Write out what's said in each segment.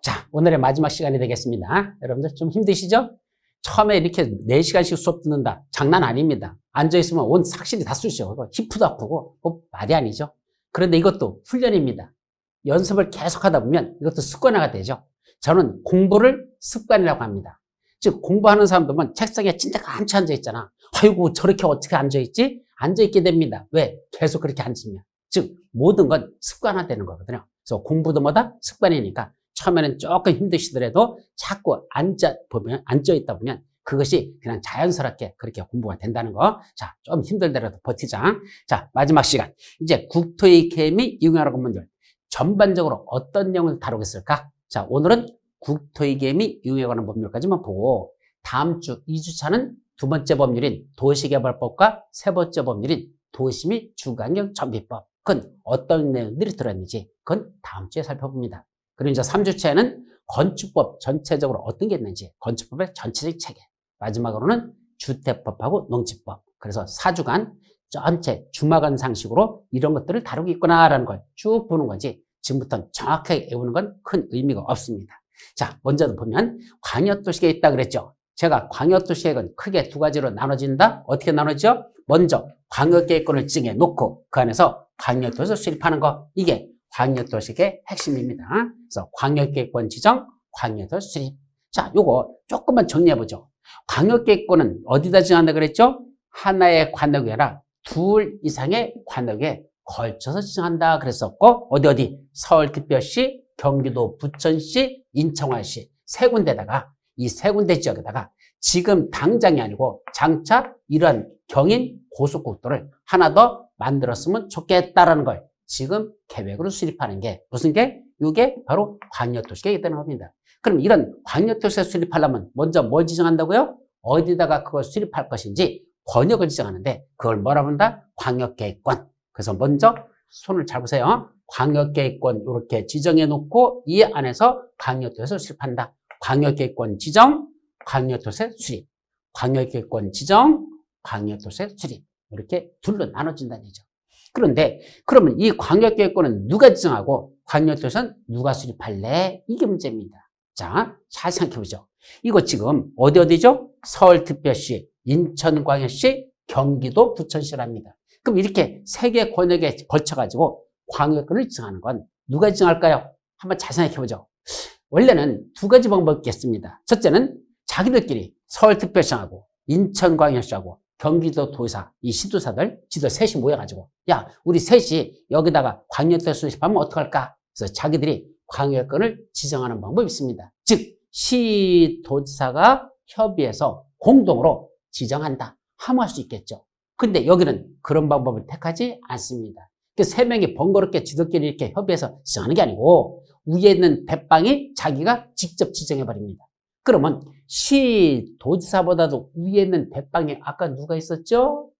자, 오늘의 마지막 시간이 되겠습니다. 여러분들 좀 힘드시죠? 처음에 이렇게 4시간씩 수업 듣는다. 장난 아닙니다. 앉아있으면 온 삭신이 다 쑤셔. 히프도 아프고, 말이 아니죠. 그런데 이것도 훈련입니다. 연습을 계속 하다 보면 이것도 습관화가 되죠. 저는 공부를 습관이라고 합니다. 즉, 공부하는 사람 보면 책상에 진짜 감치 앉아있잖아. 아이고, 저렇게 어떻게 앉아있지? 앉아있게 됩니다. 왜? 계속 그렇게 앉으면. 즉, 모든 건 습관화되는 거거든요. 그래서 공부도 뭐다? 습관이니까. 처음에는 조금 힘드시더라도 자꾸 앉아있다 보면 그것이 그냥 자연스럽게 그렇게 공부가 된다는 거. 자, 좀 힘들더라도 버티자. 자, 마지막 시간. 이제 국토의 개미 이용하는 문제. 전반적으로 어떤 내용을 다루겠을까? 자, 오늘은 국토의 개미 이용에 관한 법률까지만 보고 다음 주 2주차는 두 번째 법률인 도시개발법과 세 번째 법률인 도시 및 주거환경 정비법. 그건 어떤 내용들이 들어있는지 그건 다음 주에 살펴봅니다. 그리고 이제 3주차에는 건축법 전체적으로 어떤 게 있는지, 건축법의 전체적 체계. 마지막으로는 주택법하고 농지법. 그래서 4주간 전체 주마간 상식으로 이런 것들을 다루고 있구나라는 걸 쭉 보는 거지, 지금부터는 정확하게 외우는 건 큰 의미가 없습니다. 자, 먼저 보면 광역도시계획 있다 그랬죠. 제가 광역도시계획은 크게 두 가지로 나눠진다. 어떻게 나눠지죠? 먼저 광역계획권을 정해놓고 그 안에서 광역도시를 수립하는 거. 이게 광역도시계획의 핵심입니다. 그래서 광역계획권 지정, 광역도시 수립. 자, 요거 조금만 정리해보죠. 광역계획권은 어디다 지정한다 그랬죠? 하나의 관역이 아니라 둘 이상의 관역에 걸쳐서 지정한다 그랬었고, 어디? 서울특별시, 경기도 부천시, 인천광역시 세 군데다가, 이 세 군데 지역에다가 지금 당장이 아니고 장차 이런 경인 고속국도를 하나 더 만들었으면 좋겠다라는 걸 지금 계획으로 수립하는 게 무슨 게? 이게 바로 광역도시계획이 되는 겁니다. 그럼 이런 광역도시에 수립하려면 먼저 뭘 지정한다고요? 어디다가 그걸 수립할 것인지 권역을 지정하는데 그걸 뭐라 부른다? 광역계획권. 그래서 먼저 손을 잘 보세요. 광역계획권 이렇게 지정해 놓고 이 안에서 광역도시를 수립한다. 광역계획권 지정, 광역도시 수립. 광역계획권 지정, 광역도시 수립. 이렇게 둘로 나눠진다는 얘기죠. 그런데 그러면 이 광역계획권은 누가 지정하고 광역도시는 누가 수립할래? 이게 문제입니다. 자, 잘 생각해보죠. 이거 지금 어디죠? 서울특별시, 인천광역시, 경기도 부천시랍니다. 그럼 이렇게 세 개 권역에 걸쳐가지고 광역권을 지정하는 건 누가 지정할까요? 한번 잘 생각해보죠. 원래는 두 가지 방법이 있겠습니다. 첫째는 자기들끼리 서울특별시하고 인천광역시하고 경기도 도지사, 이 시도사들, 지도 셋이 모여가지고, 야, 우리 셋이 여기다가 광역도시 수립하면 어떡할까? 그래서 자기들이 광역권을 지정하는 방법이 있습니다. 즉, 시도지사가 협의해서 공동으로 지정한다 하면 할 수 있겠죠. 근데 여기는 그런 방법을 택하지 않습니다. 그 세 명이 번거롭게 지들끼리 이렇게 협의해서 지정하는 게 아니고, 위에 있는 대빵이 자기가 직접 지정해버립니다. 그러면 시도지사보다도 위에 있는 대빵에 아까 누가 있었죠?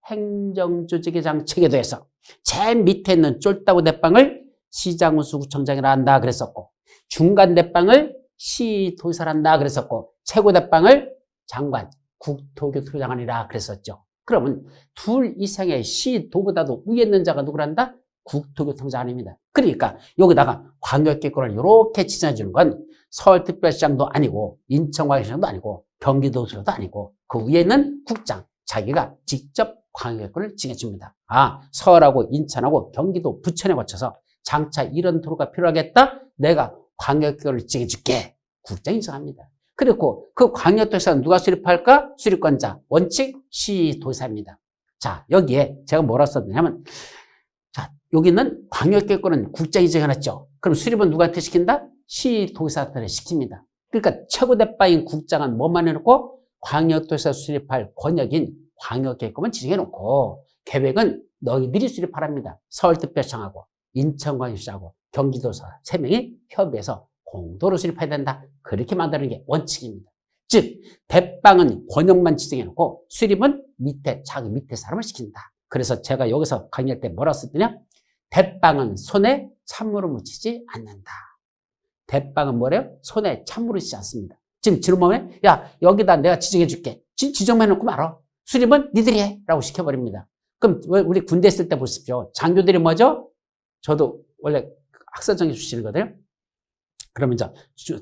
행정조직의장 체계도에서 제일 밑에 있는 쫄따구 대빵을 시장군수구청장이라 한다 그랬었고, 중간 대빵을 시도지사라 한다 그랬었고, 최고 대빵을 장관, 국토교통장관이라 그랬었죠. 그러면 둘 이상의 시도보다도 위에 있는 자가 누구란다? 국토교통장관입니다. 그러니까 여기다가 광역계획권을 이렇게 지정해 주는 건 서울특별시장도 아니고 인천광역시장도 아니고 경기도지사도 아니고 그 위에 있는 국장 자기가 직접 광역계획권을 지정해줍니다. 아, 서울하고 인천하고 경기도 부천에 거쳐서 장차 이런 도로가 필요하겠다? 내가 광역계획권을 지정해줄게. 국장이 지정합니다. 그리고 그 광역도시는 누가 수립할까? 수립권자, 원칙 시도지사입니다. 자, 여기에 제가 뭐라 썼냐면, 자, 여기는 광역계획권은 국장이 정해놨죠. 그럼 수립은 누구한테 시킨다? 시도지사한테 시킵니다. 그러니까 최고대빠인 국장은 뭐만 해놓고 광역도시에 수립할 권역인 광역계획권만 지정해놓고 계획은 너희들이 수립하랍니다. 서울특별시하고 인천광역시하고 경기도지사 세 명이 협의해서 공도로 수립해야 된다. 그렇게 만드는 게 원칙입니다. 즉, 대빵은 권역만 지정해놓고 수립은 자기 밑에 사람을 시킨다. 그래서 제가 여기서 강의할 때 뭐라 썼더냐? 대빵은 손에 찬물을 묻히지 않는다. 대빵은 뭐래요? 손에 찬물을 묻히지 않습니다. 지금 질문에 야, 여기다 내가 지정해줄게. 지정만 해놓고 말아. 수립은 니들이 해. 라고 시켜버립니다. 그럼 우리 군대 있을 때 보십시오. 장교들이 뭐죠? 저도 원래 학사정에 출신이거든요. 그러면 이제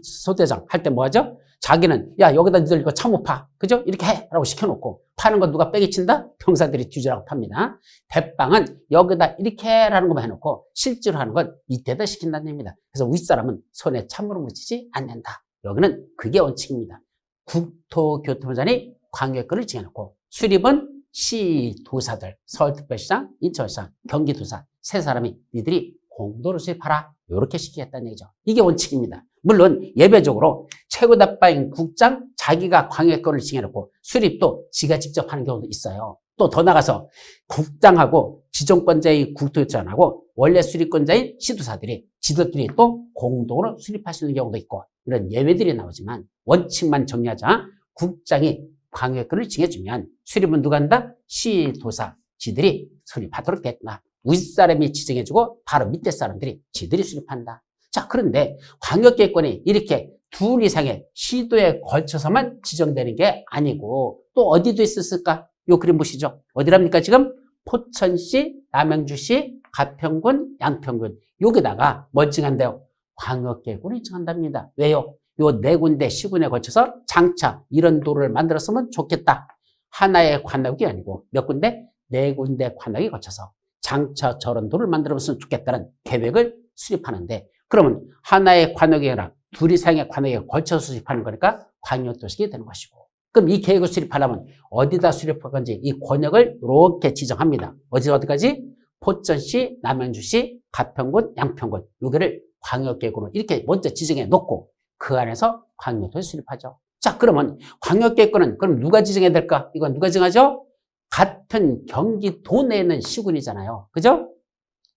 소대장 할 때 뭐 하죠? 자기는 야 여기다 니들 이거 참호 파. 그죠? 이렇게 해 라고 시켜놓고 파는 건 누가 빼기친다? 병사들이 뒤지라고 팝니다. 대빵은 여기다 이렇게 라는 것만 해놓고 실제로 하는 건 밑에다 시킨다는 얘기입니다. 그래서 윗사람은 손에 찬물을 묻히지 않는다. 여기는 그게 원칙입니다. 국토교통부장이 광역권을 정해놓고 수립은 시도사들, 서울특별시장, 인천시장, 경기도사 세 사람이 니들이 공도를 수립하라. 이렇게 시키겠다는 얘기죠. 이게 원칙입니다. 물론 예외적으로 최고답바인 국장 자기가 광역권을 정해놓고 수립도 지가 직접 하는 경우도 있어요. 또 더 나가서 국장하고 지정권자의 국토교통부장하고 원래 수립권자인 시도사들이 지들끼리 또 공동으로 수립할 수 있는 경우도 있고 이런 예외들이 나오지만 원칙만 정리하자. 국장이 광역권을 정해주면 수립은 누가 한다? 시도사 지들이 수립하도록 됐다. 윗사람이 지정해주고 바로 밑에 사람들이 지들이 수립한다. 자, 그런데 광역계권이 이렇게 둘 이상의 시도에 걸쳐서만 지정되는 게 아니고 또 어디도 있었을까? 요 그림 보시죠. 어디랍니까 지금? 포천시, 남양주시, 가평군, 양평군 여기다가 뭘 정한대요? 광역계권을 정한답니다. 왜요? 요 네 군데 시군에 걸쳐서 장차 이런 도로를 만들었으면 좋겠다. 하나의 관역이 아니고 몇 군데? 네 군데 관역이 거쳐서 장차 저런 도를 만들었으면 좋겠다는 계획을 수립하는데 그러면 하나의 관역이 아니라 둘 이상의 관역에 걸쳐서 수립하는 거니까 광역도시가 되는 것이고 그럼 이 계획을 수립하려면 어디다 수립할 건지 이 권역을 이렇게 지정합니다. 어디까지? 포천시, 남양주시, 가평군, 양평군 여기를 광역계획으로 이렇게 먼저 지정해 놓고 그 안에서 광역도시 수립하죠. 자, 그러면 광역계획권은 그럼 누가 지정해야 될까? 이건 누가 정하죠? 같은 경기도 내에 있는 시군이잖아요. 그죠?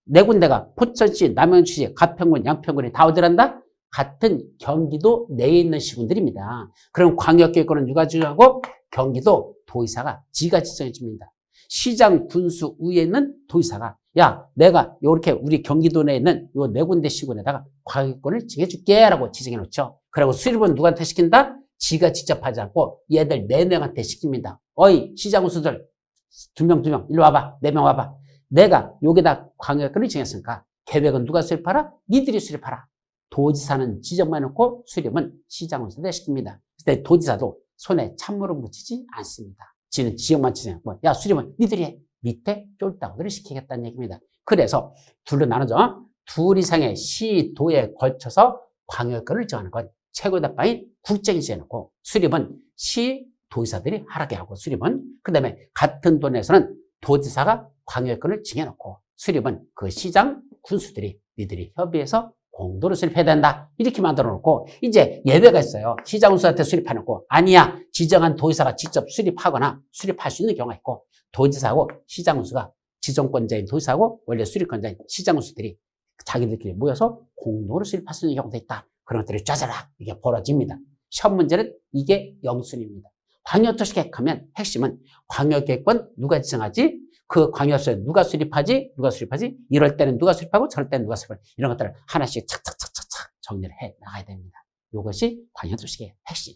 네 군데가 포천시, 남양주시, 가평군, 양평군이 다 어디란다? 같은 경기도 내에 있는 시군들입니다. 그럼 광역계획권은 누가 지정하고? 경기도 도의사가 지가 지정해 줍니다. 시장, 군수, 위에 있는 도의사가 야, 내가 요렇게 우리 경기도 내에 있는 요 네 군데 시군에다가 광역권을 정해줄게 라고 지정해 놓죠. 그리고 수립은 누구한테 시킨다? 지가 직접 하지 않고 얘들 4명한테 시킵니다. 어이, 시장 군수들 두 명 일로 와봐. 4명 와봐. 내가 여기다 광역권을 정했으니까 계획은 누가 수립하라? 니들이 수립하라. 도지사는 지정만 해놓고 수립은 시장군수한테 시킵니다. 그때 도지사도 손에 찬물을 묻히지 않습니다. 지는 지역만 지정하고 야 수립은 니들이 해. 밑에 쫄딱들을 시키겠다는 얘기입니다. 그래서 둘로 나누죠. 둘 이상의 시도에 걸쳐서 광역권을 정하는 건 최고답방이 국정이 정해놓고 수립은 시도지사들이 하라게 하고 수립은 그 다음에 같은 도내에서는 도지사가 광역권을 정해놓고 수립은 그 시장 군수들이 니들이 협의해서 공도로 수립해야 된다. 이렇게 만들어 놓고 이제 예외가 있어요. 시장 군수한테 수립해놓고 아니야. 지정한 도지사가 직접 수립하거나 수립할 수 있는 경우가 있고 도지사하고 시장 군수가 지정권자인 도지사하고 원래 수립권자인 시장 군수들이 자기들끼리 모여서 공도로 수립할 수 있는 경우도 있다. 그런 것들이 짜자락 이게 벌어집니다. 시험 문제는 이게 영순입니다. 광역도시 계획하면 핵심은 광역계획권 누가 지정하지? 그 광역도시에 누가 수립하지? 이럴 때는 누가 수립하고 저럴 때는 누가 수립하고 이런 것들을 하나씩 착착착착착 정리를 해 나가야 됩니다. 이것이 광역도시 계획 핵심.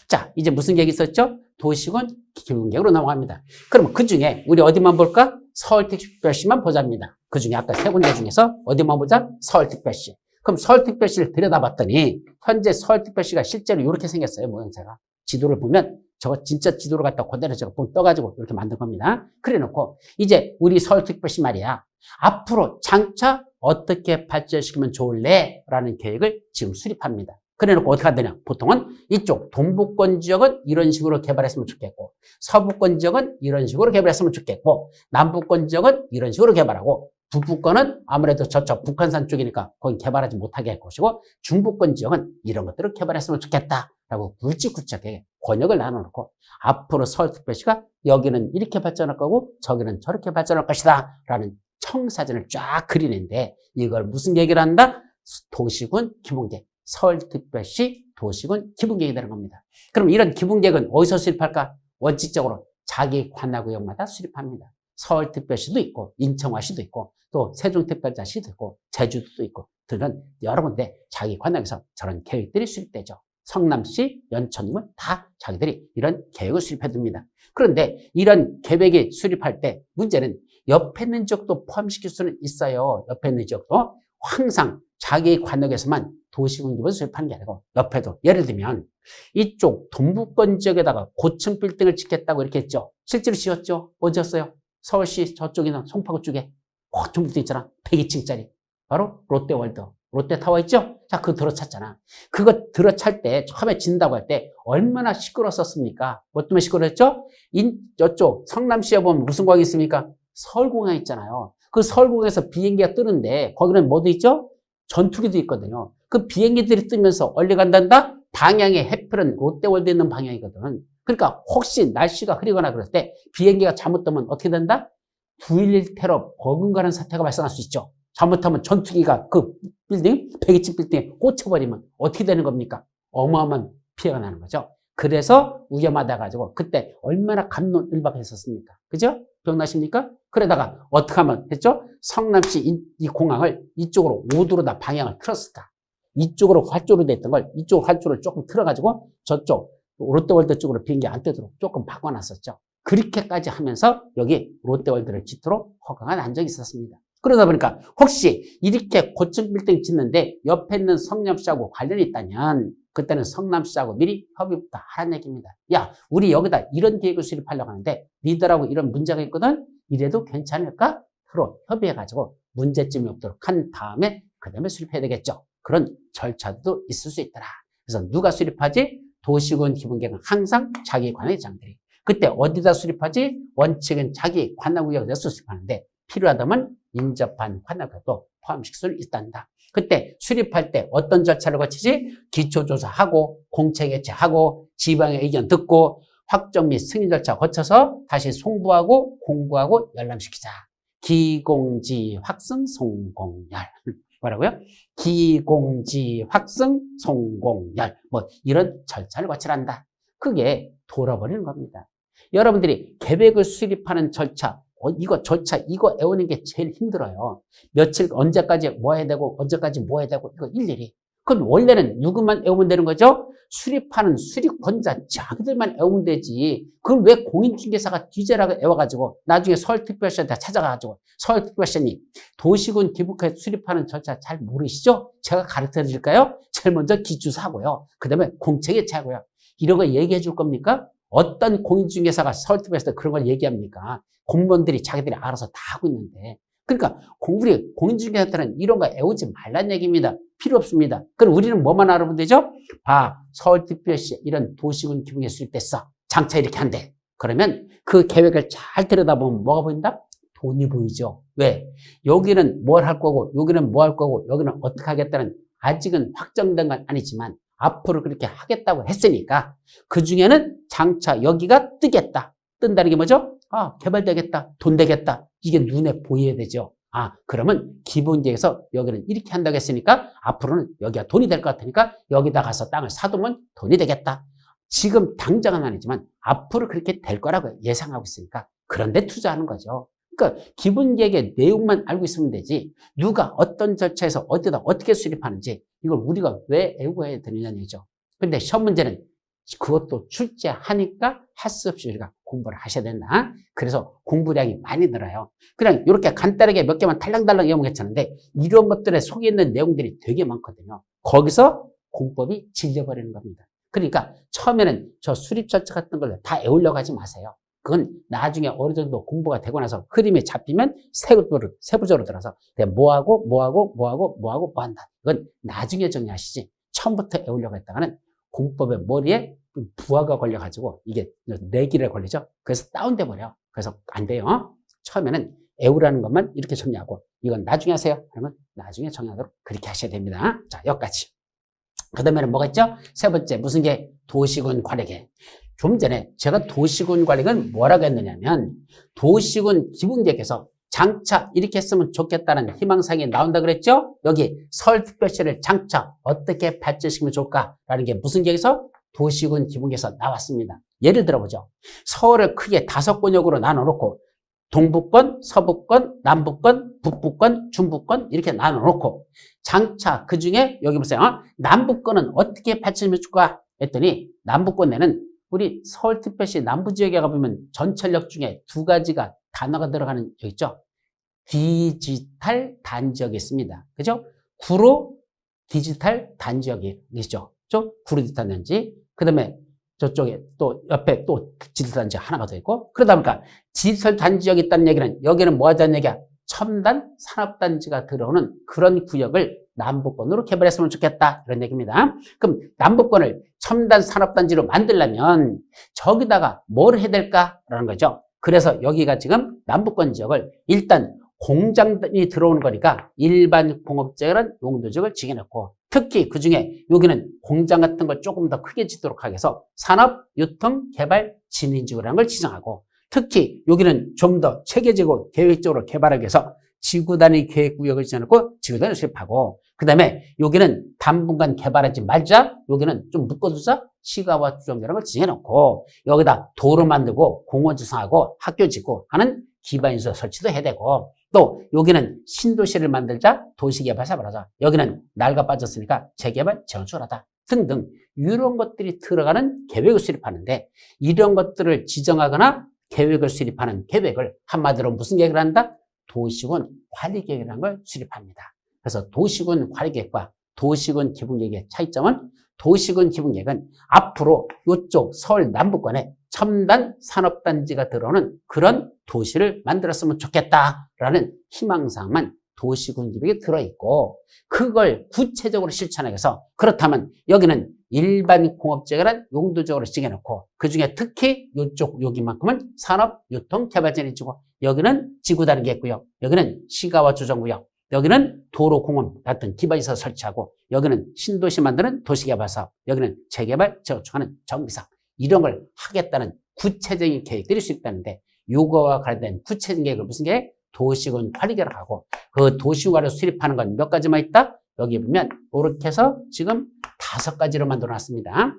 자, 이제 무슨 계획이 있었죠? 도시군 기본계획으로 넘어갑니다. 그럼 그 중에 우리 어디만 볼까? 서울특별시만 보자입니다. 그 중에 아까 세 군데 중에서 어디만 보자? 서울특별시. 그럼 서울특별시를 들여다봤더니 현재 서울특별시가 실제로 이렇게 생겼어요. 모양새가. 지도를 보면 저거 진짜 지도를 갖다 그대로 저거 뽕 떠가지고 이렇게 만든 겁니다. 그래 놓고 이제 우리 서울특별시 말이야. 앞으로 장차 어떻게 발전시키면 좋을래? 라는 계획을 지금 수립합니다. 그래 놓고 어떻게 하느냐. 보통은 이쪽 동부권 지역은 이런 식으로 개발했으면 좋겠고 서부권 지역은 이런 식으로 개발했으면 좋겠고 남부권 지역은 이런 식으로 개발하고 북부권은 아무래도 저쪽 북한산 쪽이니까 거기 개발하지 못하게 할 것이고 중부권 지역은 이런 것들을 개발했으면 좋겠다라고 굵직굵직하게 권역을 나눠놓고 앞으로 서울특별시가 여기는 이렇게 발전할 거고 저기는 저렇게 발전할 것이다 라는 청사진을 쫙 그리는데 이걸 무슨 계획을 한다? 도시군 기본계획. 서울특별시 도시군 기본계획이 되는 겁니다. 그럼 이런 기본계획은 어디서 수립할까? 원칙적으로 자기 관할구역마다 수립합니다. 서울특별시도 있고 인천화시도 있고 또 세종특별자시도 있고 제주도도 있고 등은 여러 군데 자기 관할에서 저런 계획들이 수립되죠. 성남시, 연천군 다 자기들이 이런 계획을 수립해 둡니다. 그런데 이런 계획이 수립할 때 문제는 옆에 있는 지역도 포함시킬 수는 있어요. 옆에 있는 지역도 항상 자기 관역에서만 도시군 기본을 수립하는 게 아니고 옆에도 예를 들면 이쪽 동부권 지역에다가 고층 빌딩을 짓겠다고 이렇게 했죠. 실제로 지었죠. 뭐 지었어요? 서울시 저쪽이나 송파구 쪽에 고층 빌딩 있잖아. 102층짜리. 바로 롯데월드. 롯데타워 있죠? 자, 그거 들어찼잖아. 그거 들어찰 때 처음에 짓는다고 할 때 얼마나 시끄러웠습니까? 뭐 때문에 시끄러웠죠? 저쪽 성남시에 보면 무슨 공항이 있습니까? 서울공항 있잖아요. 그 서울공항에서 비행기가 뜨는데 거기는 뭐도 있죠? 전투기도 있거든요. 그 비행기들이 뜨면서 얼리 간단다? 방향의 해필은 롯데월드에 있는 방향이거든. 그러니까 혹시 날씨가 흐리거나 그럴 때 비행기가 잘못 뜨면 어떻게 된다? 9.11 테러 버금가는 사태가 발생할 수 있죠. 잘못하면 전투기가 그 빌딩, 102층 빌딩에 꽂혀버리면 어떻게 되는 겁니까? 어마어마한 피해가 나는 거죠. 그래서 위험하다 가지고 그때 얼마나 갑론을박했었습니까? 그죠? 기억나십니까? 그러다가 어떻게 하면 됐죠? 성남시 이 공항을 이쪽으로 5도로 다 방향을 틀었었다. 이쪽으로 활주로 됐던 걸 이쪽 활주로를 조금 틀어가지고 저쪽 롯데월드 쪽으로 비행기 안 뜨도록 조금 바꿔놨었죠. 그렇게까지 하면서 여기 롯데월드를 짓도록 허가가 난 적이 있었습니다. 그러다 보니까 혹시 이렇게 고층 빌딩 짓는데 옆에 있는 성남시하고 관련이 있다면 그때는 성남시하고 미리 협의부터 하라는 얘기입니다. 야, 우리 여기다 이런 계획을 수립하려고 하는데 니들하고 이런 문제가 있거든? 이래도 괜찮을까? 서로 협의해가지고 문제점이 없도록 한 다음에 그 다음에 수립해야 되겠죠. 그런 절차도 있을 수 있더라. 그래서 누가 수립하지? 도시군 기본계획은 항상 자기 관할장들이. 그때 어디다 수립하지? 원칙은 자기 관할구역에서 수립하는데 필요하다면 인접한 관할구역도 포함시킬 수 있단다. 그때 수립할 때 어떤 절차를 거치지? 기초조사하고 공채개최하고 지방의 의견 듣고 확정 및 승인 절차 거쳐서 다시 송부하고 공부하고 열람시키자. 기공지 확승 송공열. 뭐라고요? 기공지 확승 송공열. 뭐 이런 절차를 거치란다. 그게 돌아버리는 겁니다. 여러분들이 계획을 수립하는 절차, 이거 외우는 게 제일 힘들어요. 며칠, 언제까지 뭐 해야 되고, 언제까지 뭐 해야 되고, 이거 일일이. 그럼 원래는 누구만 외우면 되는 거죠? 수립하는 수립권자, 자기들만 외우면 되지. 그럼 왜 공인중개사가 뒤져라고 외워가지고, 나중에 서울특별시한테 찾아가가지고, 서울특별시장님, 도시군 기부과에 수립하는 절차 잘 모르시죠? 제가 가르쳐 드릴까요? 제일 먼저 기초사고요. 그 다음에 공채개최하고요. 이런 거 얘기해 줄 겁니까? 어떤 공인중개사가 서울특별시에서 그런 걸 얘기합니까? 공무원들이 자기들이 알아서 다 하고 있는데. 그러니까 우리 공인중개사한테는 이런 거 외우지 말란 얘기입니다. 필요 없습니다. 그럼 우리는 뭐만 알아보면 되죠? 서울특별시 이런 도시군 기부계획 수립됐어. 장차 이렇게 한대. 그러면 그 계획을 잘 들여다보면 뭐가 보인다? 돈이 보이죠. 왜? 여기는 뭘 할 거고 여기는 뭐 할 거고 여기는 어떻게 하겠다는 아직은 확정된 건 아니지만 앞으로 그렇게 하겠다고 했으니까 그 중에는 장차 여기가 뜨겠다. 뜬다는 게 뭐죠? 개발되겠다. 돈 되겠다. 이게 눈에 보여야 되죠. 그러면 기본계획에서 여기는 이렇게 한다고 했으니까 앞으로는 여기가 돈이 될 것 같으니까 여기다 가서 땅을 사두면 돈이 되겠다. 지금 당장은 아니지만 앞으로 그렇게 될 거라고 예상하고 있으니까 그런데 투자하는 거죠. 그러니까 기본계획의 내용만 알고 있으면 되지 누가 어떤 절차에서 어디다 어떻게 수립하는지 이걸 우리가 왜 외워야 되느냐는 얘기죠. 그런데 시험 문제는 그것도 출제하니까 할 수 없이 우리가 공부를 하셔야 된다. 그래서 공부량이 많이 늘어요. 그냥 이렇게 간단하게 몇 개만 달랑달랑 외우면 괜찮은데 이런 것들에 속에 있는 내용들이 되게 많거든요. 거기서 공법이 질려버리는 겁니다. 그러니까 처음에는 저 수립 절차 같은 걸 다 외우려고 하지 마세요. 그건 나중에 어느 정도 공부가 되고 나서 흐름이 잡히면 세부적으로 들어서 뭐하고 뭐 한다. 이건 나중에 정리하시지. 처음부터 외우려고 했다가는 공법의 머리에 부하가 걸려가지고 이게 내기를 걸리죠. 그래서 다운돼 버려. 그래서 안 돼요. 처음에는 외우라는 것만 이렇게 정리하고 이건 나중에 하세요. 그러면 나중에 정리하도록 그렇게 하셔야 됩니다. 자, 여기까지. 그 다음에는 뭐가 있죠? 세 번째 무슨 게? 도시군 관리계획. 좀 전에 제가 도시군 관리계획은 뭐라고 했느냐면 도시군 기본계획에서 장차 이렇게 했으면 좋겠다는 희망사항이 나온다 그랬죠? 여기 서울특별시를 장차 어떻게 발전시키면 좋을까라는 게 무슨 계획에서? 도시군 기본계획에서 나왔습니다. 예를 들어보죠. 서울을 크게 5권역으로 나눠놓고 동부권, 서부권, 남부권, 북부권, 중부권 이렇게 나눠놓고 장차 그 중에 여기 보세요. 남부권은 어떻게 발전시키면 좋을까 했더니 남부권에는 우리 서울특별시 남부지역에 가보면 전철역 중에 2가지가 단어가 들어가는 역 있죠. 디지털 단지역이 있습니다. 그죠? 구로 디지털 단지역이죠. 구로 디지털 단지. 그 다음에 저쪽에 또 옆에 또 디지털 단지 하나가 더 있고, 그러다 보니까 디지털 단지역이 있다는 얘기는 여기는 뭐 하자는 얘기야? 첨단 산업단지가 들어오는 그런 구역을 남북권으로 개발했으면 좋겠다. 이런 얘기입니다. 그럼 남북권을 첨단 산업단지로 만들려면 저기다가 뭘 해야 될까라는 거죠. 그래서 여기가 지금 남북권 지역을 일단 공장이 들어오는 거니까 일반 공업지역이란 용도지역을 지어놓고, 특히 그 중에 여기는 공장 같은 걸 조금 더 크게 짓도록 하기 위해서 산업, 유통, 개발, 진인지구라는 걸 지정하고, 특히 여기는 좀 더 체계적으로 계획적으로 개발하기 위해서 지구 단위 계획구역을 지정하고 지구 단위를 수립하고, 그 다음에 여기는 당분간 개발하지 말자, 여기는 좀 묶어두자, 시가와 주정이라는 걸 지정해놓고, 여기다 도로 만들고 공원 조성하고 학교 짓고 하는 기반시설 설치도 해야 되고, 또 여기는 신도시를 만들자, 도시개발 사업하자, 여기는 낡아 빠졌으니까 재개발 재건축하다 등등 이런 것들이 들어가는 계획을 수립하는데, 이런 것들을 지정하거나 계획을 수립하는 계획을 한마디로 무슨 계획을 한다? 도시군 관리계획이라는 걸 수립합니다. 그래서 도시군 관리계획과 도시군 기본계획의 차이점은, 도시군 기본계획은 앞으로 이쪽 서울 남부권에 첨단 산업단지가 들어오는 그런 도시를 만들었으면 좋겠다라는 희망사항만 도시군 기획에 들어있고, 그걸 구체적으로 실천하기 위해서, 그렇다면 여기는 일반 공업지역이란 용도적으로 지정해놓고, 그 중에 특히 이쪽 여기만큼은 산업, 유통, 개발진이지고, 여기는 지구단계구역, 여기는 시가와 조정구역, 여기는 도로, 공원 같은 기반시설 설치하고, 여기는 신도시 만드는 도시개발사업, 여기는 재개발, 재건축하는 정비사업, 이런 걸 하겠다는 구체적인 계획들이 수립되는데, 요거와 관련된 구체적인 계획을 무슨 계획? 도시군 관리계획을 하고, 그 도시군 관리를 수립하는 건 몇 가지만 있다? 여기 보면 이렇게 해서 지금 5가지로 만들어 놨습니다.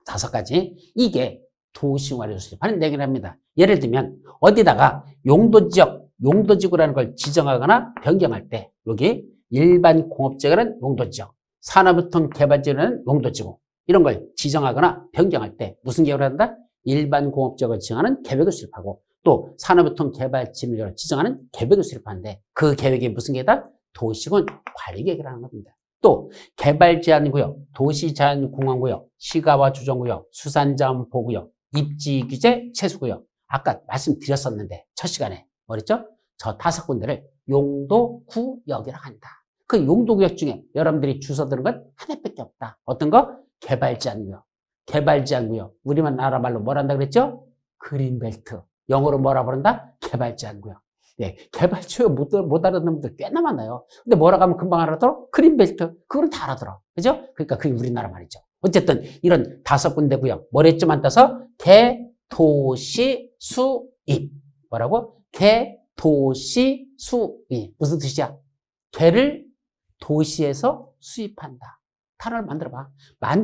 5가지. 이게 도시군 관리를 수립하는 내용이랍니다. 예를 들면 어디다가 용도지역, 용도지구라는 걸 지정하거나 변경할 때, 여기 일반 공업지역이라는 용도지역, 산업유통 개발지역이라는 용도지구, 이런 걸 지정하거나 변경할 때 무슨 계획을 한다? 일반 공업지역을 지정하는 계획을 수립하고, 또 산업유통 개발 진입을 지정하는 계획을 수립하는데, 그 계획이 무슨 계획이다? 도시군 관리계획이라는 겁니다. 또 개발 제한구역, 도시 제한공항구역, 시가와 주정구역, 수산자원 보호구역, 입지 규제 최소구역, 아까 말씀드렸었는데 첫 시간에 뭐랬죠? 저 5군데를 용도구역이라고 한다. 그 용도구역 중에 여러분들이 주워 들은 건 하나밖에 없다. 어떤 거? 개발 제한구역. 개발 제한구역. 우리만 나라 말로 뭘 한다 그랬죠? 그린벨트. 영어로 뭐라 부른다? 개발 제한구역. 네, 개발 지역 못 알아듣는 분들 꽤나 많아요. 근데 뭐라고 하면 금방 알아들어? 그린벨트. 그건 다 알아들어. 그죠? 그러니까 그게 우리나라 말이죠. 어쨌든 이런 5군데 구역. 뭐랬지만 따서 개, 도시, 수입. 뭐라고? 개, 도시, 수입. 무슨 뜻이야? 개를 도시에서 수입한다. 단어를 만들어봐.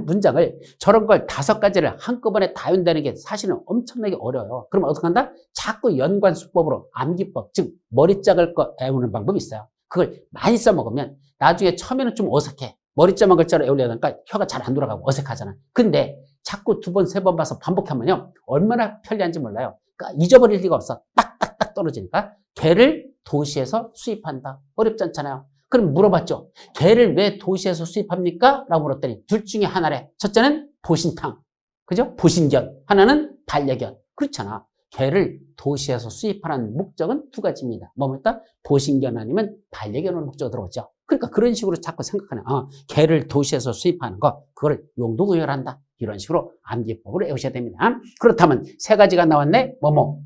문장을, 저런 걸 5가지를 한꺼번에 다 연다는 게 사실은 엄청나게 어려워요. 그럼 어떻게 한다? 자꾸 연관 수법으로 암기법, 즉 머리 작을 거 외우는 방법이 있어요. 그걸 많이 써먹으면 나중에 처음에는 좀 어색해. 머리 작은 글자로 외우려니까 혀가 잘 안 돌아가고 어색하잖아. 근데 자꾸 2번, 3번 봐서 반복하면요, 얼마나 편리한지 몰라요. 그러니까 잊어버릴 리가 없어. 딱딱딱 떨어지니까. 개를 도시에서 수입한다. 어렵지 않잖아요. 그럼 물어봤죠. 개를 왜 도시에서 수입합니까? 라고 물었더니 둘 중에 하나래. 첫째는 보신탕. 그죠? 보신견. 하나는 반려견. 그렇잖아. 개를 도시에서 수입하는 목적은 2가지입니다. 뭐였다? 보신견 아니면 반려견을 목적으로 들어오죠. 그러니까 그런 식으로 자꾸 생각하는, 개를 도시에서 수입하는 거, 그걸 용도구역한다. 이런 식으로 암기법으로 외우셔야 됩니다. 그렇다면 3가지가 나왔네.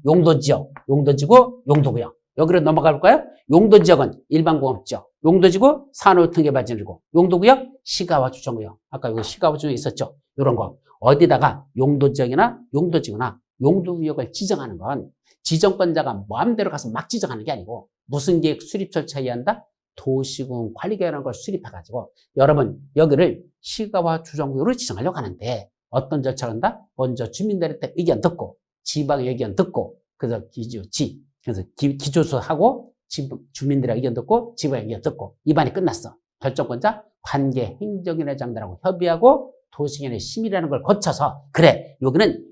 용도지역, 용도지구, 용도구역. 여기로 넘어가 볼까요? 용도지역은 일반공업지역, 용도지구 산업유통개발지역이고, 용도구역 시가와 주정구역. 아까 여기 시가와 주정구역 있었죠? 이런 거 어디다가 용도지역이나 용도지구나 용도구역을 지정하는 건 지정권자가 마음대로 가서 막 지정하는 게 아니고, 무슨 계획 수립 절차에 한다? 도시군 관리계획이라는 걸 수립해가지고, 여러분 여기를 시가와 주정구역으로 지정하려고 하는데 어떤 절차를 한다? 먼저 주민들한테 의견 듣고, 지방의 의견 듣고, 그래서 그래서 기조수하고 주민들의 의견 듣고 지방의 의견 듣고 입안이 끝났어. 결정권자 관계 행정위원장들하고 협의하고 도시계획의 심의라는 걸 거쳐서, 그래 여기는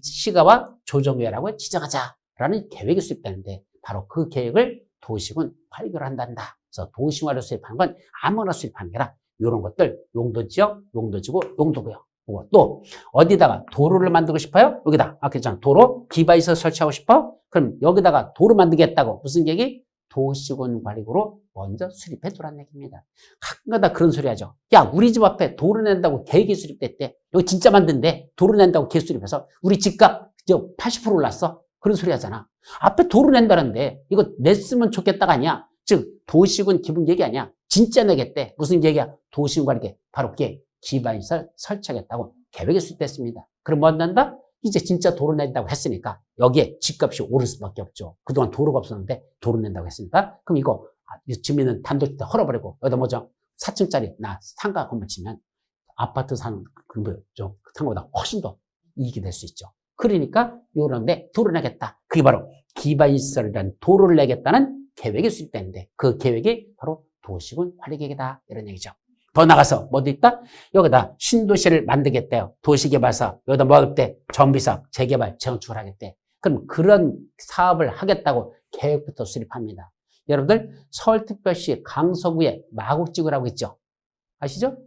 시가와 조정구역이라고 지정하자라는 계획이 수립되는데, 바로 그 계획을 도시군 관리계획으로 한단다. 그래서 도시화를 수립하는 건 아무나 수립하는 게 아니라 이런 것들 용도지역, 용도지구, 용도구역. 또 어디다가 도로를 만들고 싶어요? 여기다. 아까 했잖아. 도로 기반시설 설치하고 싶어? 그럼 여기다가 도로 만들겠다고. 무슨 계획이? 도시군 관리구로 먼저 수립해 두라는 얘기입니다. 가끔가다 그런 소리 하죠. 야, 우리 집 앞에 도로 낸다고 계획이 수립됐대. 여기 진짜 만든대. 도로 낸다고 계획 수립해서 우리 집값 80% 올랐어. 그런 소리 하잖아. 앞에 도로 낸다는데 이거 냈으면 좋겠다가 아니야. 즉 도시군 기본 계획이 아니야. 진짜 내겠대. 무슨 계획이야? 도시군 관리계. 바로 그게 기반시설 설치하겠다고 계획이 수립됐습니다. 그럼 뭐 한다? 이제 진짜 도로 낸다고 했으니까 여기에 집값이 오를 수밖에 없죠. 그동안 도로가 없었는데 도로 낸다고 했으니까 그럼 이거 주민은 단독주택 헐어버리고 여기다 뭐죠? 4층짜리 나 상가 건물 치면 아파트 사는 좀 상가보다 훨씬 더 이익이 될 수 있죠. 그러니까 요런데 도로 내겠다. 그게 바로 기반시설이라는 도로를 내겠다는 계획이 수립되는데 그 계획이 바로 도시군 관리계획이다. 이런 얘기죠. 더 나가서 뭐도 있다? 여기다 신도시를 만들겠대요. 도시개발사업. 여기다 뭐 하겠대? 정비사업, 재개발, 재건축을 하겠대. 그럼 그런 사업을 하겠다고 계획부터 수립합니다. 여러분들 서울특별시 강서구에 마곡지구라고 있죠? 아시죠?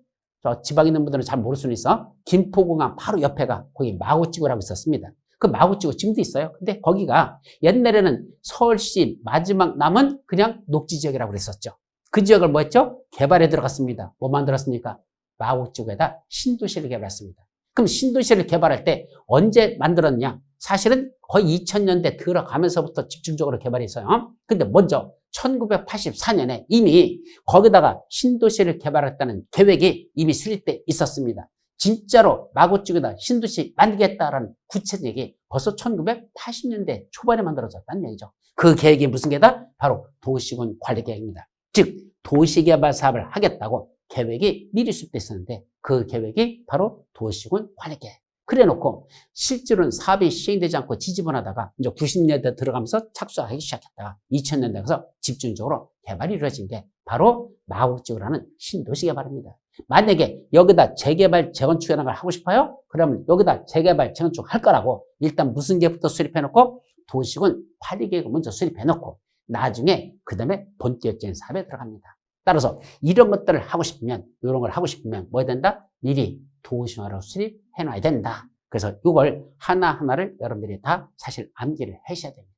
저 지방에 있는 분들은 잘 모를 수는 있어. 김포공항 바로 옆에가 거기 마곡지구라고 있었습니다. 그 마곡지구 지금도 있어요. 근데 거기가 옛날에는 서울시 마지막 남은 그냥 녹지지역이라고 그랬었죠. 그 지역을 뭐 했죠? 개발에 들어갔습니다. 뭐 만들었습니까? 마곡지구에다 신도시를 개발했습니다. 그럼 신도시를 개발할 때 언제 만들었냐? 사실은 거의 2000년대 들어가면서부터 집중적으로 개발했어요. 근데 먼저 1984년에 이미 거기다가 신도시를 개발했다는 계획이 이미 수립돼 있었습니다. 진짜로 마곡지구에다 신도시 만들겠다라는 구체적인 얘기 벌써 1980년대 초반에 만들어졌다는 얘기죠. 그 계획이 무슨 계획이다? 바로 도시군 관리계획입니다. 즉 도시개발 사업을 하겠다고 계획이 미리 수립돼 있었는데 그 계획이 바로 도시군 관리계획. 그래놓고 실제로는 사업이 시행되지 않고 지지분하다가 이제 90년대 들어가면서 착수하기 시작했다가 2000년대 가서 집중적으로 개발이 이루어진 게 바로 마곡지구라는 신도시 개발입니다. 만약에 여기다 재개발, 재건축이라는 걸 하고 싶어요? 그러면 여기다 재개발, 재건축 할 거라고 일단 무슨 계획부터 수립해놓고 도시군 관리계획을 먼저 수립해놓고 나중에 그 다음에 본격적인 사업에 들어갑니다. 따라서 이런 것들을 하고 싶으면 이런 걸 하고 싶으면 뭐 해야 된다? 미리 도시화로 수립해 놔야 된다. 그래서 이걸 하나하나를 여러분들이 다 사실 암기를 하셔야 됩니다.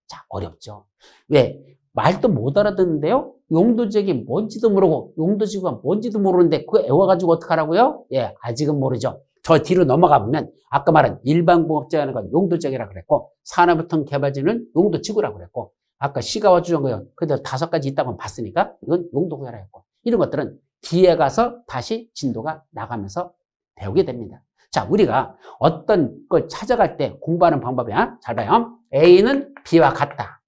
자, 어렵죠? 왜? 말도 못 알아듣는데요? 용도지역이 뭔지도 모르고 용도지구가 뭔지도 모르는데 그거 외워가지고 어떡하라고요? 예, 아직은 모르죠. 저 뒤로 넘어가 보면 아까 말한 일반공업지역이라는 건 용도지역이라고 그랬고 산업유통개발지는 용도지구라고 그랬고 아까 시가와 주정구역 그래도 5가지 있다고 봤으니까 이건 용도구역이라고 했고 이런 것들은 뒤에 가서 다시 진도가 나가면서 배우게 됩니다. 자, 우리가 어떤 걸 찾아갈 때 공부하는 방법이야. 잘 봐요. A는 B와 같다.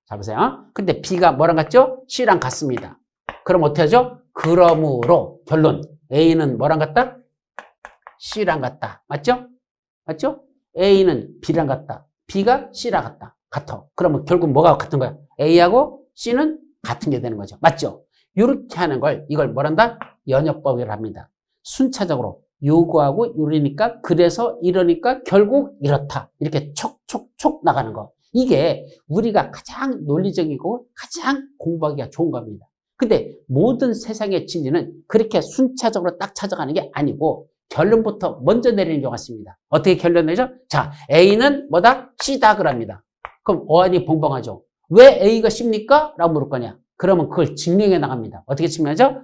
잘 보세요. 근데 B가 뭐랑 같죠? C랑 같습니다. 그럼 어떻게 하죠? 그러므로 결론 A는 뭐랑 같다? C랑 같다. 맞죠? 맞죠? A는 B랑 같다. B가 C랑 같다. 같아. 그러면 결국 뭐가 같은 거야? A하고 C는 같은 게 되는 거죠. 맞죠? 이렇게 하는 걸 이걸 뭐란다? 연역법이라고 합니다. 순차적으로 요거하고 이러니까 그래서 이러니까 결국 이렇다. 이렇게 촉촉촉 나가는 거. 이게 우리가 가장 논리적이고 가장 공부하기가 좋은 겁니다. 근데 모든 세상의 진리는 그렇게 순차적으로 딱 찾아가는 게 아니고 결론부터 먼저 내리는 경우가 있습니다. 어떻게 결론 내죠? 자, A는 뭐다? C다 그럽니다. 그럼 어안이 벙벙하죠. 왜 A가 C입니까? 라고 물을 거냐. 그러면 그걸 증명해 나갑니다. 어떻게 증명하죠?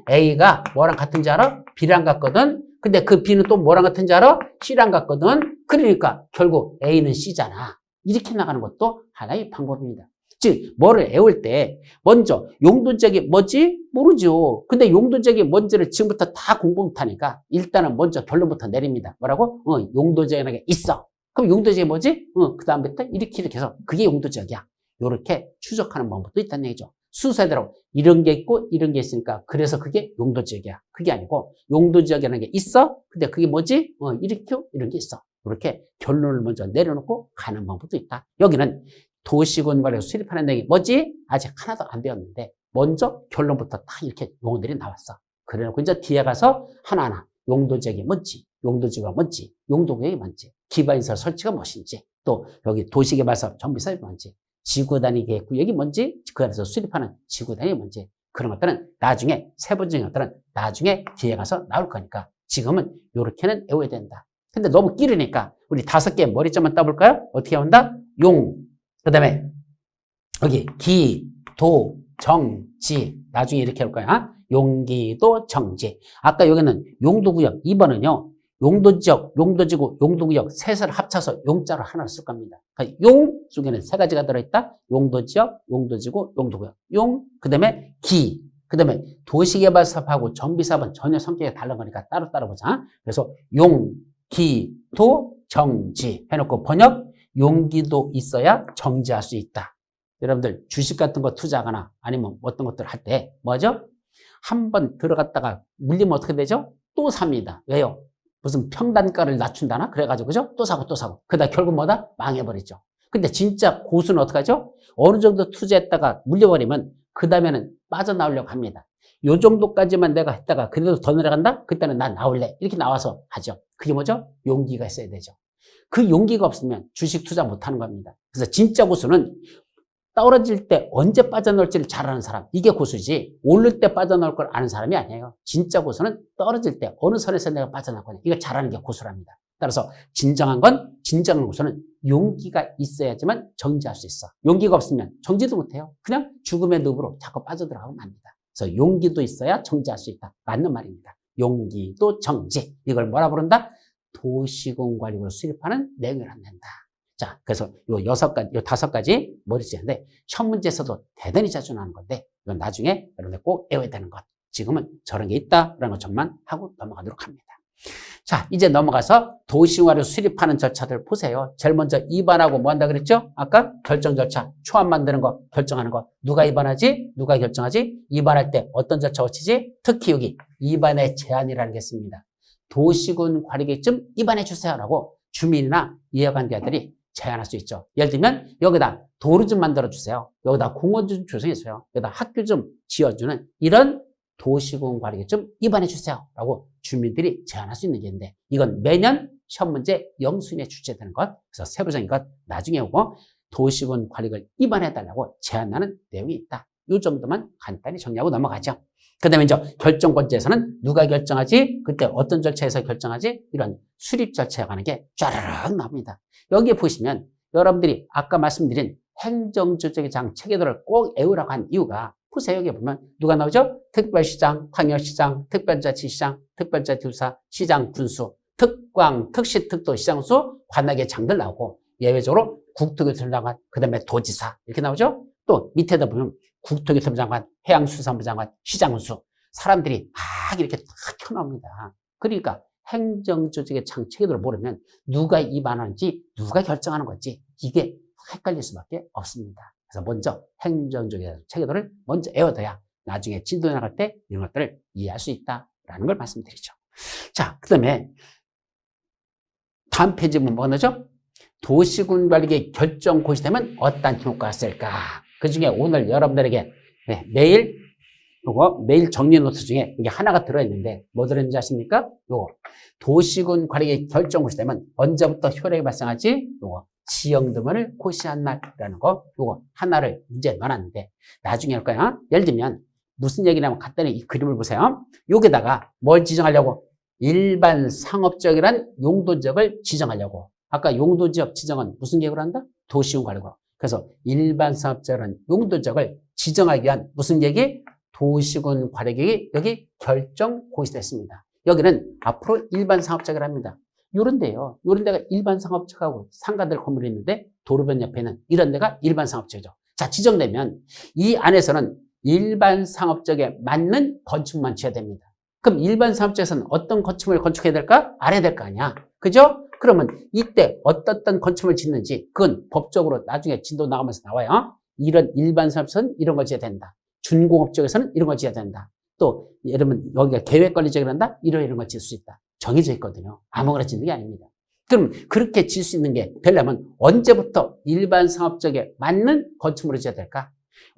A가 뭐랑 같은지 알아? B랑 같거든. 근데 그 B는 또 뭐랑 같은지 알아? C랑 같거든. 그러니까 결국 A는 C잖아. 이렇게 나가는 것도 하나의 방법입니다. 즉 뭐를 외울 때 먼저 용도지역이 뭐지? 모르죠. 근데 용도지역이 뭔지를 지금부터 다 공부 못하니까 일단은 먼저 결론부터 내립니다. 뭐라고? 용도지역이라는 게 있어. 그럼 용도지역이 뭐지? 그 다음부터 이렇게 해서 그게 용도지역이야. 이렇게 추적하는 방법도 있다는 얘기죠. 순서대로 이런 게 있고 이런 게 있으니까 그래서 그게 용도지역이야. 그게 아니고 용도지역이라는 게 있어. 근데 그게 뭐지? 이렇게 이런 게 있어. 이렇게 결론을 먼저 내려놓고 가는 방법도 있다. 여기는 도시군 관리에서 수립하는 내용이 뭐지? 아직 하나도 안 배웠는데 먼저 결론부터 딱 이렇게 용어들이 나왔어. 그래놓고 이제 뒤에 가서 하나하나 용도지역이 뭔지, 용도지구가 뭔지, 용도구역이 뭔지, 기반시설 설치가 무엇인지, 또 여기 도시개발사업 정비사업이 뭔지 지구 단위 계획구역이 뭔지, 그 안에서 수립하는 지구 단위 뭔지, 그런 것들은 나중에, 세부적인 것들은 나중에 뒤에 가서 나올 거니까 지금은 요렇게는 외워야 된다. 근데 너무 길으니까 우리 5개 머리점만 따볼까요? 어떻게 한다? 용, 그 다음에 여기 기, 도, 정, 지. 나중에 이렇게 할 거야. 용기도, 정지. 아까 여기는 용도구역 2번은요. 용도지역, 용도지구, 용도구역 셋을 합쳐서 용자로 하나를 쓸 겁니다. 그러니까 용 속에는 3가지가 들어있다. 용도지역, 용도지구, 용도구역. 용, 그 다음에 기, 그 다음에 도시개발사업하고 정비사업은 전혀 성격이 다른 거니까 따로따로 보자. 그래서 용, 기, 도, 정지 해놓고 번역, 용기도 있어야 정지할 수 있다. 여러분들 주식 같은 거 투자하거나 아니면 어떤 것들 할 때 뭐죠? 한번 들어갔다가 물리면 어떻게 되죠? 또 삽니다. 왜요? 무슨 평단가를 낮춘다나? 그래가지고 그죠? 또 사고 또 사고. 그러다 결국 뭐다? 망해버리죠. 근데 진짜 고수는 어떻게 하죠? 어느 정도 투자했다가 물려버리면 그 다음에는 빠져나오려고 합니다. 요 정도까지만 내가 했다가 그래도 더 내려간다? 그때는 난 나올래. 이렇게 나와서 하죠. 그게 뭐죠? 용기가 있어야 되죠. 그 용기가 없으면 주식 투자 못하는 겁니다. 그래서 진짜 고수는 떨어질 때 언제 빠져나올지를 잘 아는 사람, 이게 고수지 오를 때 빠져나올 걸 아는 사람이 아니에요. 진짜 고수는 떨어질 때 어느 선에서 내가 빠져나올 거냐, 이걸 잘 아는 게 고수랍니다. 따라서 진정한 고수는 용기가 있어야지만 정지할 수 있어. 용기가 없으면 정지도 못해요. 그냥 죽음의 늪으로 자꾸 빠져들어가면 맙니다. 그래서 용기도 있어야 정지할 수 있다. 맞는 말입니다. 용기도 정지. 이걸 뭐라 부른다? 도시공관리구를 수립하는 내용이라고 한다. 자, 그래서 요 5가지 머리쓰는데 시험 문제에서도 대단히 자주 나오는 건데 이건 나중에 여러분들 꼭 외워야 되는 것. 지금은 저런 게 있다라는 것만 하고 넘어가도록 합니다. 자, 이제 넘어가서 도시공관리를 수립하는 절차들 보세요. 제일 먼저 입안하고 뭐 한다 그랬죠? 아까 결정 절차, 초안 만드는 거, 결정하는 거. 누가 입안하지? 누가 결정하지? 입안할 때 어떤 절차 거치지? 특히 여기 입안의 제한이라는 게 있습니다. 도시군관리계획좀 입안해 주세요라고 주민이나 이해관계자들이 제안할 수 있죠. 예를 들면 여기다 도로 좀 만들어 주세요. 여기다 공원 좀 조성해 주세요. 여기다 학교 좀 지어주는 이런 도시공관리계획 좀 입안해 주세요 라고 주민들이 제안할 수 있는 게 있는데 이건 매년 시험 문제 영순위에 출제되는 것. 그래서 세부적인 것 나중에 오고 도시공관리계획을 입안해 달라고 제안하는 내용이 있다. 이 정도만 간단히 정리하고 넘어가죠. 그 다음에 이제 결정권자에서는 누가 결정하지? 그때 어떤 절차에서 결정하지? 이런 수립 절차에 관한 게 쫘르륵 나옵니다. 여기에 보시면 여러분들이 아까 말씀드린 행정조직의 장 체계도를 꼭 외우라고 한 이유가 보세요. 여기 보면 누가 나오죠? 특별시장, 광역시장, 특별자치시장, 특별자치구사, 시장, 군수, 특광, 특시, 특도, 시장수, 관악의 장들 나오고 예외적으로 국토교통부 장관, 그 다음에 도지사 이렇게 나오죠? 또 밑에다 보면 국토교통부 장관, 해양수산부 장관, 시장군수 사람들이 막 이렇게 딱 켜나옵니다. 그러니까 행정조직의 장체계도를 모르면 누가 입안하는지 누가 결정하는 건지 이게 헷갈릴 수밖에 없습니다. 그래서 먼저 행정조직의 체계도를 먼저 외워둬야 나중에 진도 나갈 때 이런 것들을 이해할 수 있다라는 걸 말씀드리죠. 자, 그 다음에 다음 페이지 보면 뭐가 나오죠? 도시군관리계획 결정 고시되면 어떤 효과가 있을까? 그 중에 오늘 여러분들에게 매일 정리 노트 중에 이게 하나가 들어있는데 뭐 들어있는지 아십니까? 요거 도시군관리계획 결정 고시되면 언제부터 효력이 발생하지? 요거 지형등을 고시한 날이라는 거 요거 하나를 문제에 넣어놨는데 나중에 할 거야. 예를 들면 무슨 얘기냐면 간단히 이 그림을 보세요. 여기다가 뭘 지정하려고? 일반 상업지역이란 용도지역을 지정하려고. 아까 용도지역 지정은 무슨 계획으로 한다? 도시군관리구로. 그래서 일반 상업지역이란 용도지역을 지정하기 위한 무슨 계획이? 도시군관리계획이 여기 결정 고시됐습니다. 여기는 앞으로 일반 상업지역을 합니다. 요런 데요. 요런 데가 일반 상업지역하고 상가들 건물이 있는데 도로변 옆에는 이런 데가 일반 상업지역이죠. 자, 지정되면 이 안에서는 일반 상업지역에 맞는 건축만 지어야 됩니다. 그럼 일반 상업지역에서는 어떤 건축물을 건축해야 될까? 알아야 될 거 아니야. 그죠? 그러면 이때 어떤 건축물을 짓는지 그건 법적으로 나중에 진도 나가면서 나와요. 이런 일반 상업지역에서는 이런 걸 지어야 된다. 준공업지역에서는 이런 걸 지어야 된다. 또 여러분 여기가 계획관리지역을 한다? 이런 걸 지을 수 있다. 정해져 있거든요. 아무거나 짓는 게 아닙니다. 그럼 그렇게 지을 수 있는 게 되려면 언제부터 일반 상업지역에 맞는 건축물을 지어야 될까?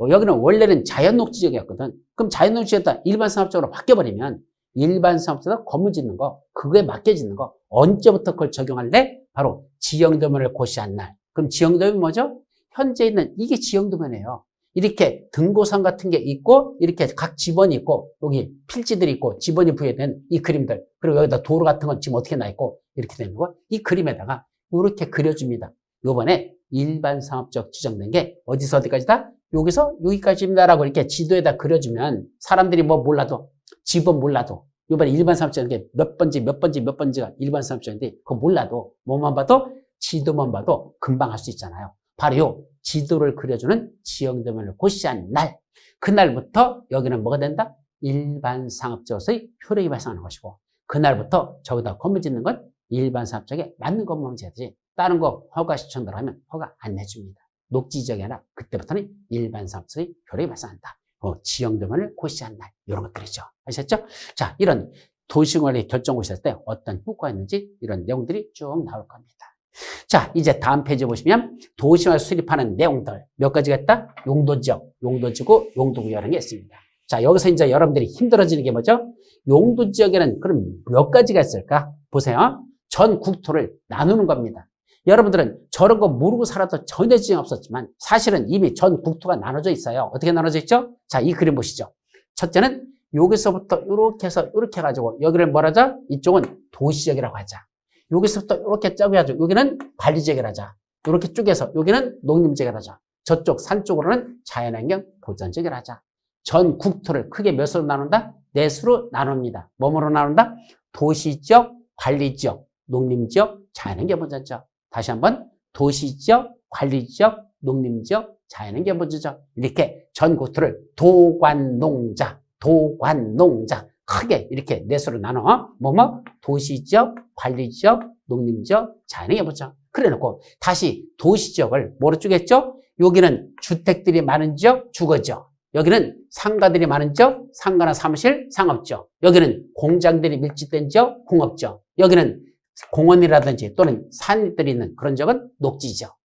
여기는 원래는 자연녹지지역이었거든. 그럼 자연녹지지역에다 일반 상업지역으로 바뀌어버리면 일반 상업지역에다 건물 짓는 거, 그거에 맞게 짓는 거 언제부터 그걸 적용할래? 바로 지형도면을 고시한 날. 그럼 지형도면 뭐죠? 현재 있는 이게 지형도면이에요. 이렇게 등고선 같은 게 있고 이렇게 각 지번이 있고 여기 필지들이 있고 지번이 부여된 이 그림들 그리고 여기다 도로 같은 건 지금 어떻게 나 있고 이렇게 되는 거 이 그림에다가 이렇게 그려줍니다. 요번에 일반 상업지역 지정된 게 어디서 어디까지다? 여기서 여기까지입니다라고 이렇게 지도에다 그려주면 사람들이 뭐 몰라도 지번 몰라도 요번에 일반 상업지역 게 몇 번지가 일반 상업지역인데 그거 몰라도 뭐만 봐도 지도만 봐도 금방 할 수 있잖아요. 바로 요 지도를 그려주는 지형도면을 고시한 날 그날부터 여기는 뭐가 된다? 일반 상업지역의 효력이 발생하는 것이고 그날부터 저기다 건물 짓는 건 일반 상업지역에 맞는 것만 지어야지 다른 거 허가 신청대로 하면 허가 안 내줍니다. 녹지 지역이 아니라 그때부터는 일반 상업지역의 효력이 발생한다. 지형도면을 고시한 날 이런 것들이죠. 아셨죠? 자, 이런 도시관리 결정을 했을 때 어떤 효과가 있는지 이런 내용들이 쭉 나올 겁니다. 자, 이제 다음 페이지 보시면 도시화 수립하는 내용들 몇 가지가 있다? 용도지역, 용도지구, 용도구역이라는 게 있습니다. 자, 여기서 이제 여러분들이 힘들어지는 게 뭐죠? 용도지역에는 그럼 몇 가지가 있을까? 보세요. 전 국토를 나누는 겁니다. 여러분들은 저런 거 모르고 살아도 전혀 지장 없었지만 사실은 이미 전 국토가 나눠져 있어요. 어떻게 나눠져 있죠? 자, 이 그림 보시죠. 첫째는 여기서부터 이렇게 해서 이렇게 해가지고 여기를 뭐라 하자? 이쪽은 도시지역이라고 하자. 여기서부터 이렇게 쪼개가지고 여기는 관리지역이라 하자. 이렇게 쪼개서 여기는 농림지역이라 하자. 저쪽 산 쪽으로는 자연환경 보전지역이라 하자. 전 국토를 크게 몇 수로 나눈다? 네 수로 나눕니다. 뭐뭐로 나눈다? 도시지역, 관리지역, 농림지역, 자연환경 보전지역. 다시 한번 도시지역, 관리지역, 농림지역, 자연환경 보전지역. 이렇게 전 국토를 도관농자 크게 이렇게 네 수로 나눠 뭐뭐 도시지역, 관리지역, 농림지역, 자연환경 보전지역. 그래놓고 다시 도시지역을 뭐로 쪼갰죠? 여기는 주택들이 많은 지역, 주거지역. 여기는 상가들이 많은 지역, 상가나 사무실, 상업지역. 여기는 공장들이 밀집된 지역, 공업지역. 여기는 공원이라든지 또는 산들이 있는 그런 지역은 녹지지역.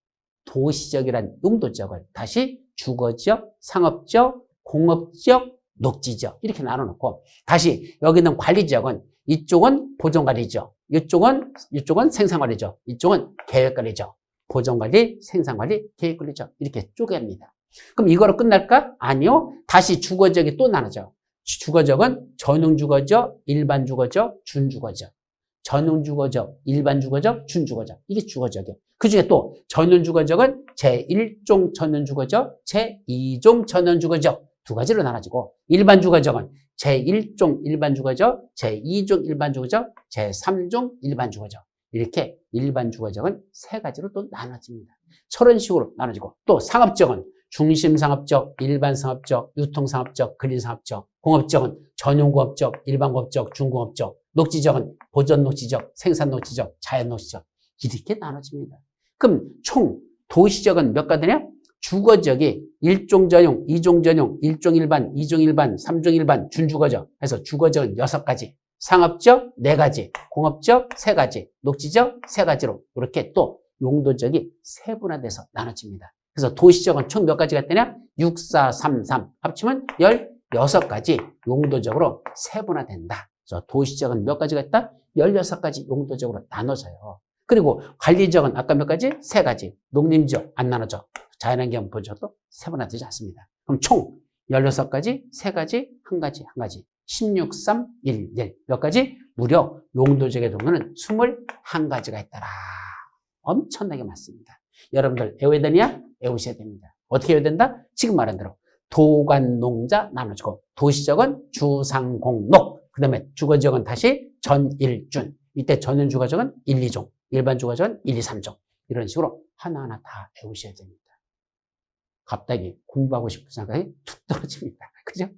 도시지역이란 용도지역을 다시 주거지역, 상업지역, 공업지역, 녹지지역 이렇게 나눠놓고 다시 여기 있는 관리지역은 이쪽은 보존관리지역, 이쪽은 생산관리지역, 이쪽은 계획관리지역. 보존관리, 생산관리, 계획관리지역 이렇게 쪼갭니다. 그럼 이거로 끝날까? 아니요. 다시 주거지역이 또 나눠져. 주거지역은 전용주거지역, 일반주거지역, 준주거지역. 전용주거지역, 일반주거지역, 준주거지역. 이게 주거지역이에요. 그 중에 또 전용주거지역은 제1종 전용주거지역, 제2종 전용주거지역 두 가지로 나눠지고 일반주거지역은 제1종 일반주거지역, 제2종 일반주거지역, 제3종 일반주거지역. 이렇게 일반주거지역은 세 가지로 또 나눠집니다. 저런 식으로 나눠지고 또 상업지역은 중심상업지역, 일반상업지역, 유통상업지역, 근린상업지역, 공업지역은 전용공업지역, 일반공업지역, 중공업지역, 녹지지역은 보존녹지지역, 생산녹지지역, 자연녹지지역 이렇게 나눠집니다. 그럼 총 도시지역은 몇 가지냐? 주거지역이 1종 전용, 2종 전용, 1종 일반, 2종 일반, 3종 일반, 준주거지역 해서 주거지역은 6가지, 상업지역 4가지, 공업지역 3가지, 녹지지역 3가지로 이렇게 또 용도지역이 세분화돼서 나눠집니다. 그래서 도시지역은 총 몇 가지가 있다냐? 6, 4, 3, 3 합치면 16가지 용도적으로 세분화된다. 그래서 도시지역은 몇 가지가 있다? 16가지 용도적으로 나눠져요. 그리고 관리지역은 아까 몇 가지? 3가지. 농림지역 안 나눠져. 자연환경 보전도 세분화되지 않습니다. 그럼 총 16가지, 3가지, 1가지. 16, 3, 1, 1. 몇 가지? 무려 용도지역의 종류는 21가지가 있더라. 엄청나게 많습니다. 여러분들 외워야 되냐? 외우셔야 됩니다. 어떻게 외워야 된다? 지금 말한 대로 도관농자 나눠주고 도시지역은 주상공록 그 다음에 주거지역은 다시 전일준 이때 전용주거지역은 1, 2종 일반주거지역은 1, 2, 3종 이런 식으로 하나하나 다 외우셔야 됩니다. 갑자기 공부하고 싶은 생각이 툭 떨어집니다. 그죠?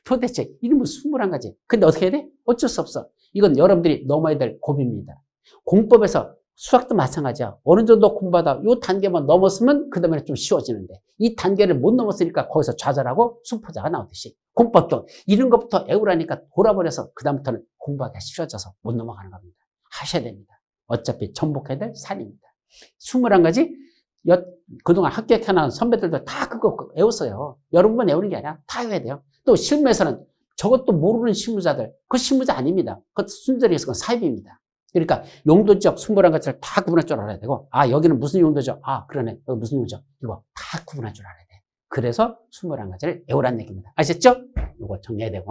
도대체 이름은 21가지. 근데 어떻게 해야 돼? 어쩔 수 없어. 이건 여러분들이 넘어야 될 고비입니다. 공법에서 수학도 마찬가지야. 어느 정도 공부하다 이 단계만 넘었으면 그 다음에 좀 쉬워지는데 이 단계를 못 넘었으니까 거기서 좌절하고 수포자가 나오듯이 공법도 이런 것부터 외우라니까 돌아버려서 그 다음부터는 공부하기가 쉬워져서 못 넘어가는 겁니다. 하셔야 됩니다. 어차피 전복해야 될 산입니다. 21가지 그동안 학교에 켜놓은 선배들도 다 그거 외웠어요. 여러분만 외우는 게 아니라 다 외워야 돼요. 또 실무에서는 저것도 모르는 실무자들 그 실무자 아닙니다. 그것도 순전히 그건 사입입니다. 그러니까 용도지역 21가지를 다 구분할 줄 알아야 되고, 아, 여기는 무슨 용도죠? 아, 그러네. 여기 무슨 용도죠? 이거 다 구분할 줄 알아야 돼. 그래서 21가지를 외우라는 얘기입니다. 아셨죠? 이거 정리해야 되고.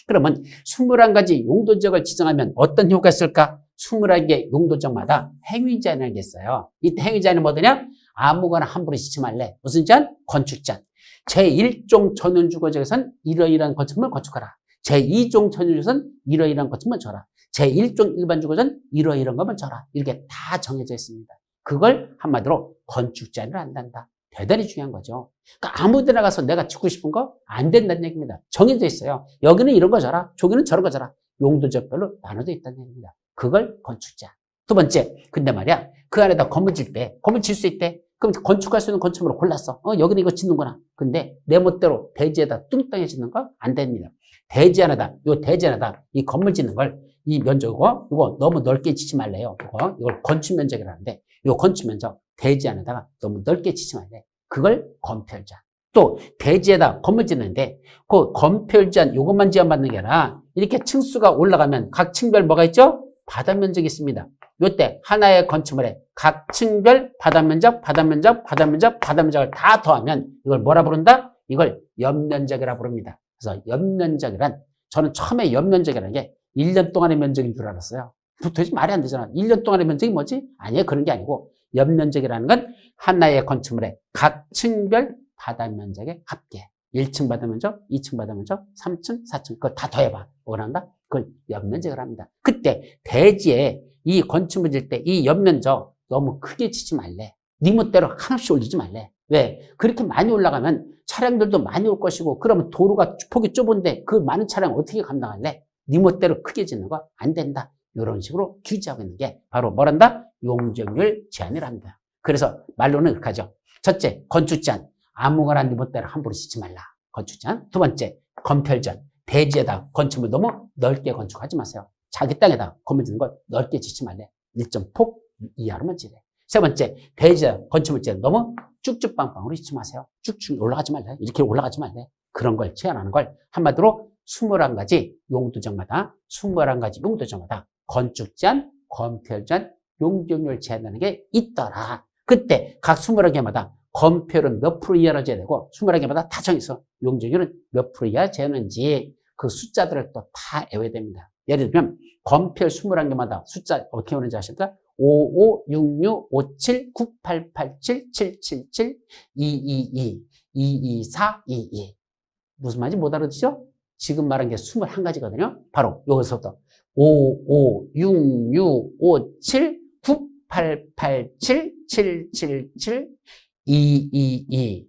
그러면 21가지 용도지역을 지정하면 어떤 효과가 있을까? 21개 용도지역마다 행위제한을 겠어요. 이때 행위제한은 뭐더냐? 아무거나 함부로 짓지 말래. 무슨 제한? 건축제한. 제1종 전원주거지역에서는 이러이러한 건축물을 건축하라. 제2종 전원주거지역에서는 이러이러한 건축물을 져라. 제1종 일반주거지역은 이러이러한 것만 져라. 이렇게 다 정해져 있습니다. 그걸 한마디로 건축제한을 한단다. 대단히 중요한 거죠. 그러니까 아무 데나 가서 내가 짓고 싶은 거 안 된다는 얘기입니다. 정해져 있어요. 여기는 이런 거 져라. 저기는 저런 거 져라. 용도지역별로 나눠져 있다는 얘기입니다. 그걸 건축제한. 두 번째, 근데 말이야, 그 안에다 건물 질 때, 건물 질 수 있대. 그럼 건축할 수 있는 건축물을 골랐어. 여기는 이거 짓는구나. 근데 내 멋대로 대지에다 뚱땅에 짓는 거 안 됩니다. 대지 하나다, 이 건물 짓는 걸, 이 면적, 이거 너무 넓게 짓지 말래요. 이걸 건축 면적이라는데, 이 건축 면적, 대지 하나다가 너무 넓게 짓지 말래. 그걸 건폐율제한. 또, 대지에다 건물 짓는데, 그 건폐율제한 요것만 제한받는 게 아니라, 이렇게 층수가 올라가면 각 층별 뭐가 있죠? 바닥 면적이 있습니다. 요때 하나의 건축물에 각 층별 바닥면적을 다 더하면 이걸 뭐라 부른다? 이걸 연면적이라 부릅니다. 그래서 연면적이란, 저는 처음에 연면적이라는 게 1년 동안의 면적인 줄 알았어요. 도대체 말이 안 되잖아. 1년 동안의 면적이 뭐지? 아니에요. 그런 게 아니고 연면적이라는 건 하나의 건축물에 각 층별 바닥면적의 합계. 1층 바닥면적, 2층 바닥면적, 3층, 4층 그걸 다 더해봐. 뭐라 한다? 그걸 연면적을 합니다. 그때 대지에 이 건축물 질 때 이 연면적 너무 크게 치지 말래. 네 멋대로 한없이 올리지 말래. 왜? 그렇게 많이 올라가면 차량들도 많이 올 것이고 그러면 도로가 폭이 좁은데 그 많은 차량 어떻게 감당할래? 네 멋대로 크게 짓는 거 안 된다. 이런 식으로 규제하고 있는 게 바로 뭐란다? 용적률 제한이랍니다. 그래서 말로는 이렇게 하죠. 첫째, 건축제한. 아무거나 네 멋대로 함부로 짓지 말라. 건축제한. 두 번째, 건폐율제한. 대지에다 건축물 너무 넓게 건축하지 마세요. 자기 땅에다 건물 짓는 걸 넓게 짓지 말래. 일정 폭 이하로만 지래. 세 번째, 대지에다 건축물 짓는 너무 쭉쭉 빵빵으로 짓지 마세요. 쭉쭉 올라가지 말래. 이렇게 올라가지 말래. 그런 걸 제한하는 걸 한마디로 21가지 용도지역마다 21가지 용도지역마다 건축 제한, 건폐율 제한, 용적률 제한이라는 게 있더라. 그때 각 21개마다 건폐율은 몇 프로 이하로 제한되고 21개마다 다 정해서 용적률은 몇 프로 이하 제한하는지 그 숫자들을 또 다 외워야 됩니다. 예를 들면 건폐율 21개마다 숫자 어떻게 외우는지 아십니까? 55, 66, 57, 9887, 777, 222, 224, 22. 무슨 말인지 못 알아듣죠? 지금 말한 게 21가지거든요. 바로 여기서부터 55, 66, 57, 9887, 777, 222,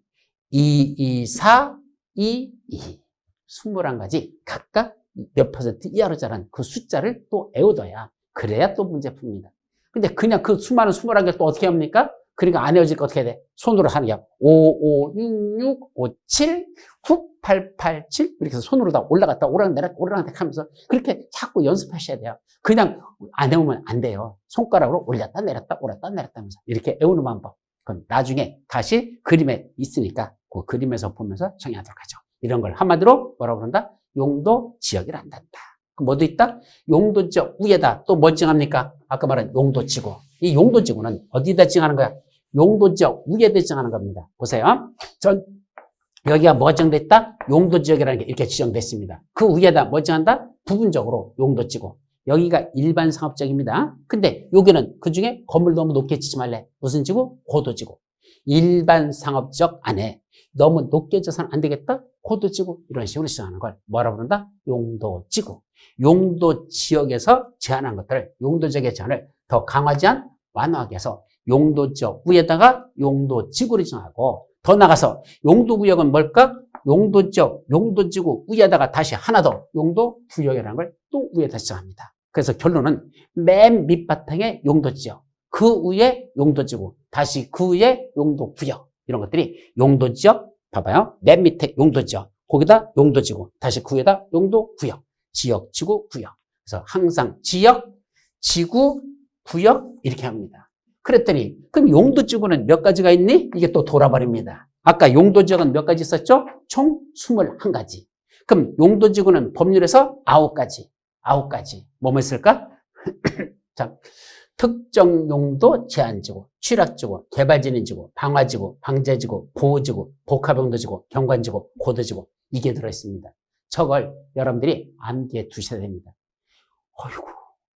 224, 22. 21가지 각각 몇 퍼센트 이하로 자란 그 숫자를 또 외워둬야 그래야 또 문제 풉니다. 근데 그냥 그 수많은 21개를 또 어떻게 합니까? 그러니까 안 외워질 거 어떻게 해야 돼? 손으로 하는 게 5566, 57, 9887 이렇게 해서 손으로 다 올라갔다 오르락내리락 하면서 그렇게 자꾸 연습하셔야 돼요. 그냥 안 외우면 안 돼요. 손가락으로 올렸다 내렸다 올렸다 내렸다 하면서 이렇게 외우는 방법. 그건 나중에 다시 그림에 있으니까 그 그림에서 보면서 정리하도록 하죠. 이런 걸 한마디로 뭐라고 그런다? 용도 지역이라 한다. 뭐도 있다? 용도 지역 위에다 또 뭐 지정합니까? 아까 말한 용도 지구. 이 용도 지구는 어디다 지정하는 거야? 용도 지역 위에다 지정하는 겁니다. 보세요. 여기가 뭐 지정돼 있다? 용도 지역이라는 게 이렇게 지정돼 있습니다. 그 위에다 뭐 지정한다? 부분적으로 용도 지구. 여기가 일반 상업지역입니다. 근데 여기는 그 중에 건물 너무 높게 짓지 말래. 무슨 지구? 고도지구. 일반 상업지역 안에 너무 높게 져서는 안 되겠다? 고도지구. 이런 식으로 지정하는 걸 뭐라 부른다? 용도지구. 용도지역에서 제한한 것들을 용도지역의 제한을 더 강화하지 않 완화하게 해서 용도지역 위에다가 용도지구를 지정하고 더 나가서 용도구역은 뭘까? 용도지역, 용도지구 위에다가 다시 하나 더 용도구역이라는 걸 또 위에다 지정합니다. 그래서 결론은 맨 밑바탕에 용도지역, 그 위에 용도지구, 다시 그 위에 용도구역 이런 것들이 용도지역, 봐봐요. 맨 밑에 용도지역, 거기다 용도지구, 다시 그 위에다 용도구역, 지역, 지구, 구역. 그래서 항상 지역, 지구, 구역 이렇게 합니다. 그랬더니 그럼 용도지구는 몇 가지가 있니? 이게 또 돌아버립니다. 아까 용도지역은 몇 가지 있었죠? 총 21가지. 그럼 용도지구는 법률에서 9가지. 뭐뭐 있을까? 자, 특정 용도 제한지구, 취락지구, 개발진인지구, 방화지구, 방제지구, 보호지구, 복합용도지구, 경관지구, 고도지구 이게 들어있습니다. 저걸 여러분들이 암기해 두셔야 됩니다. 어이구,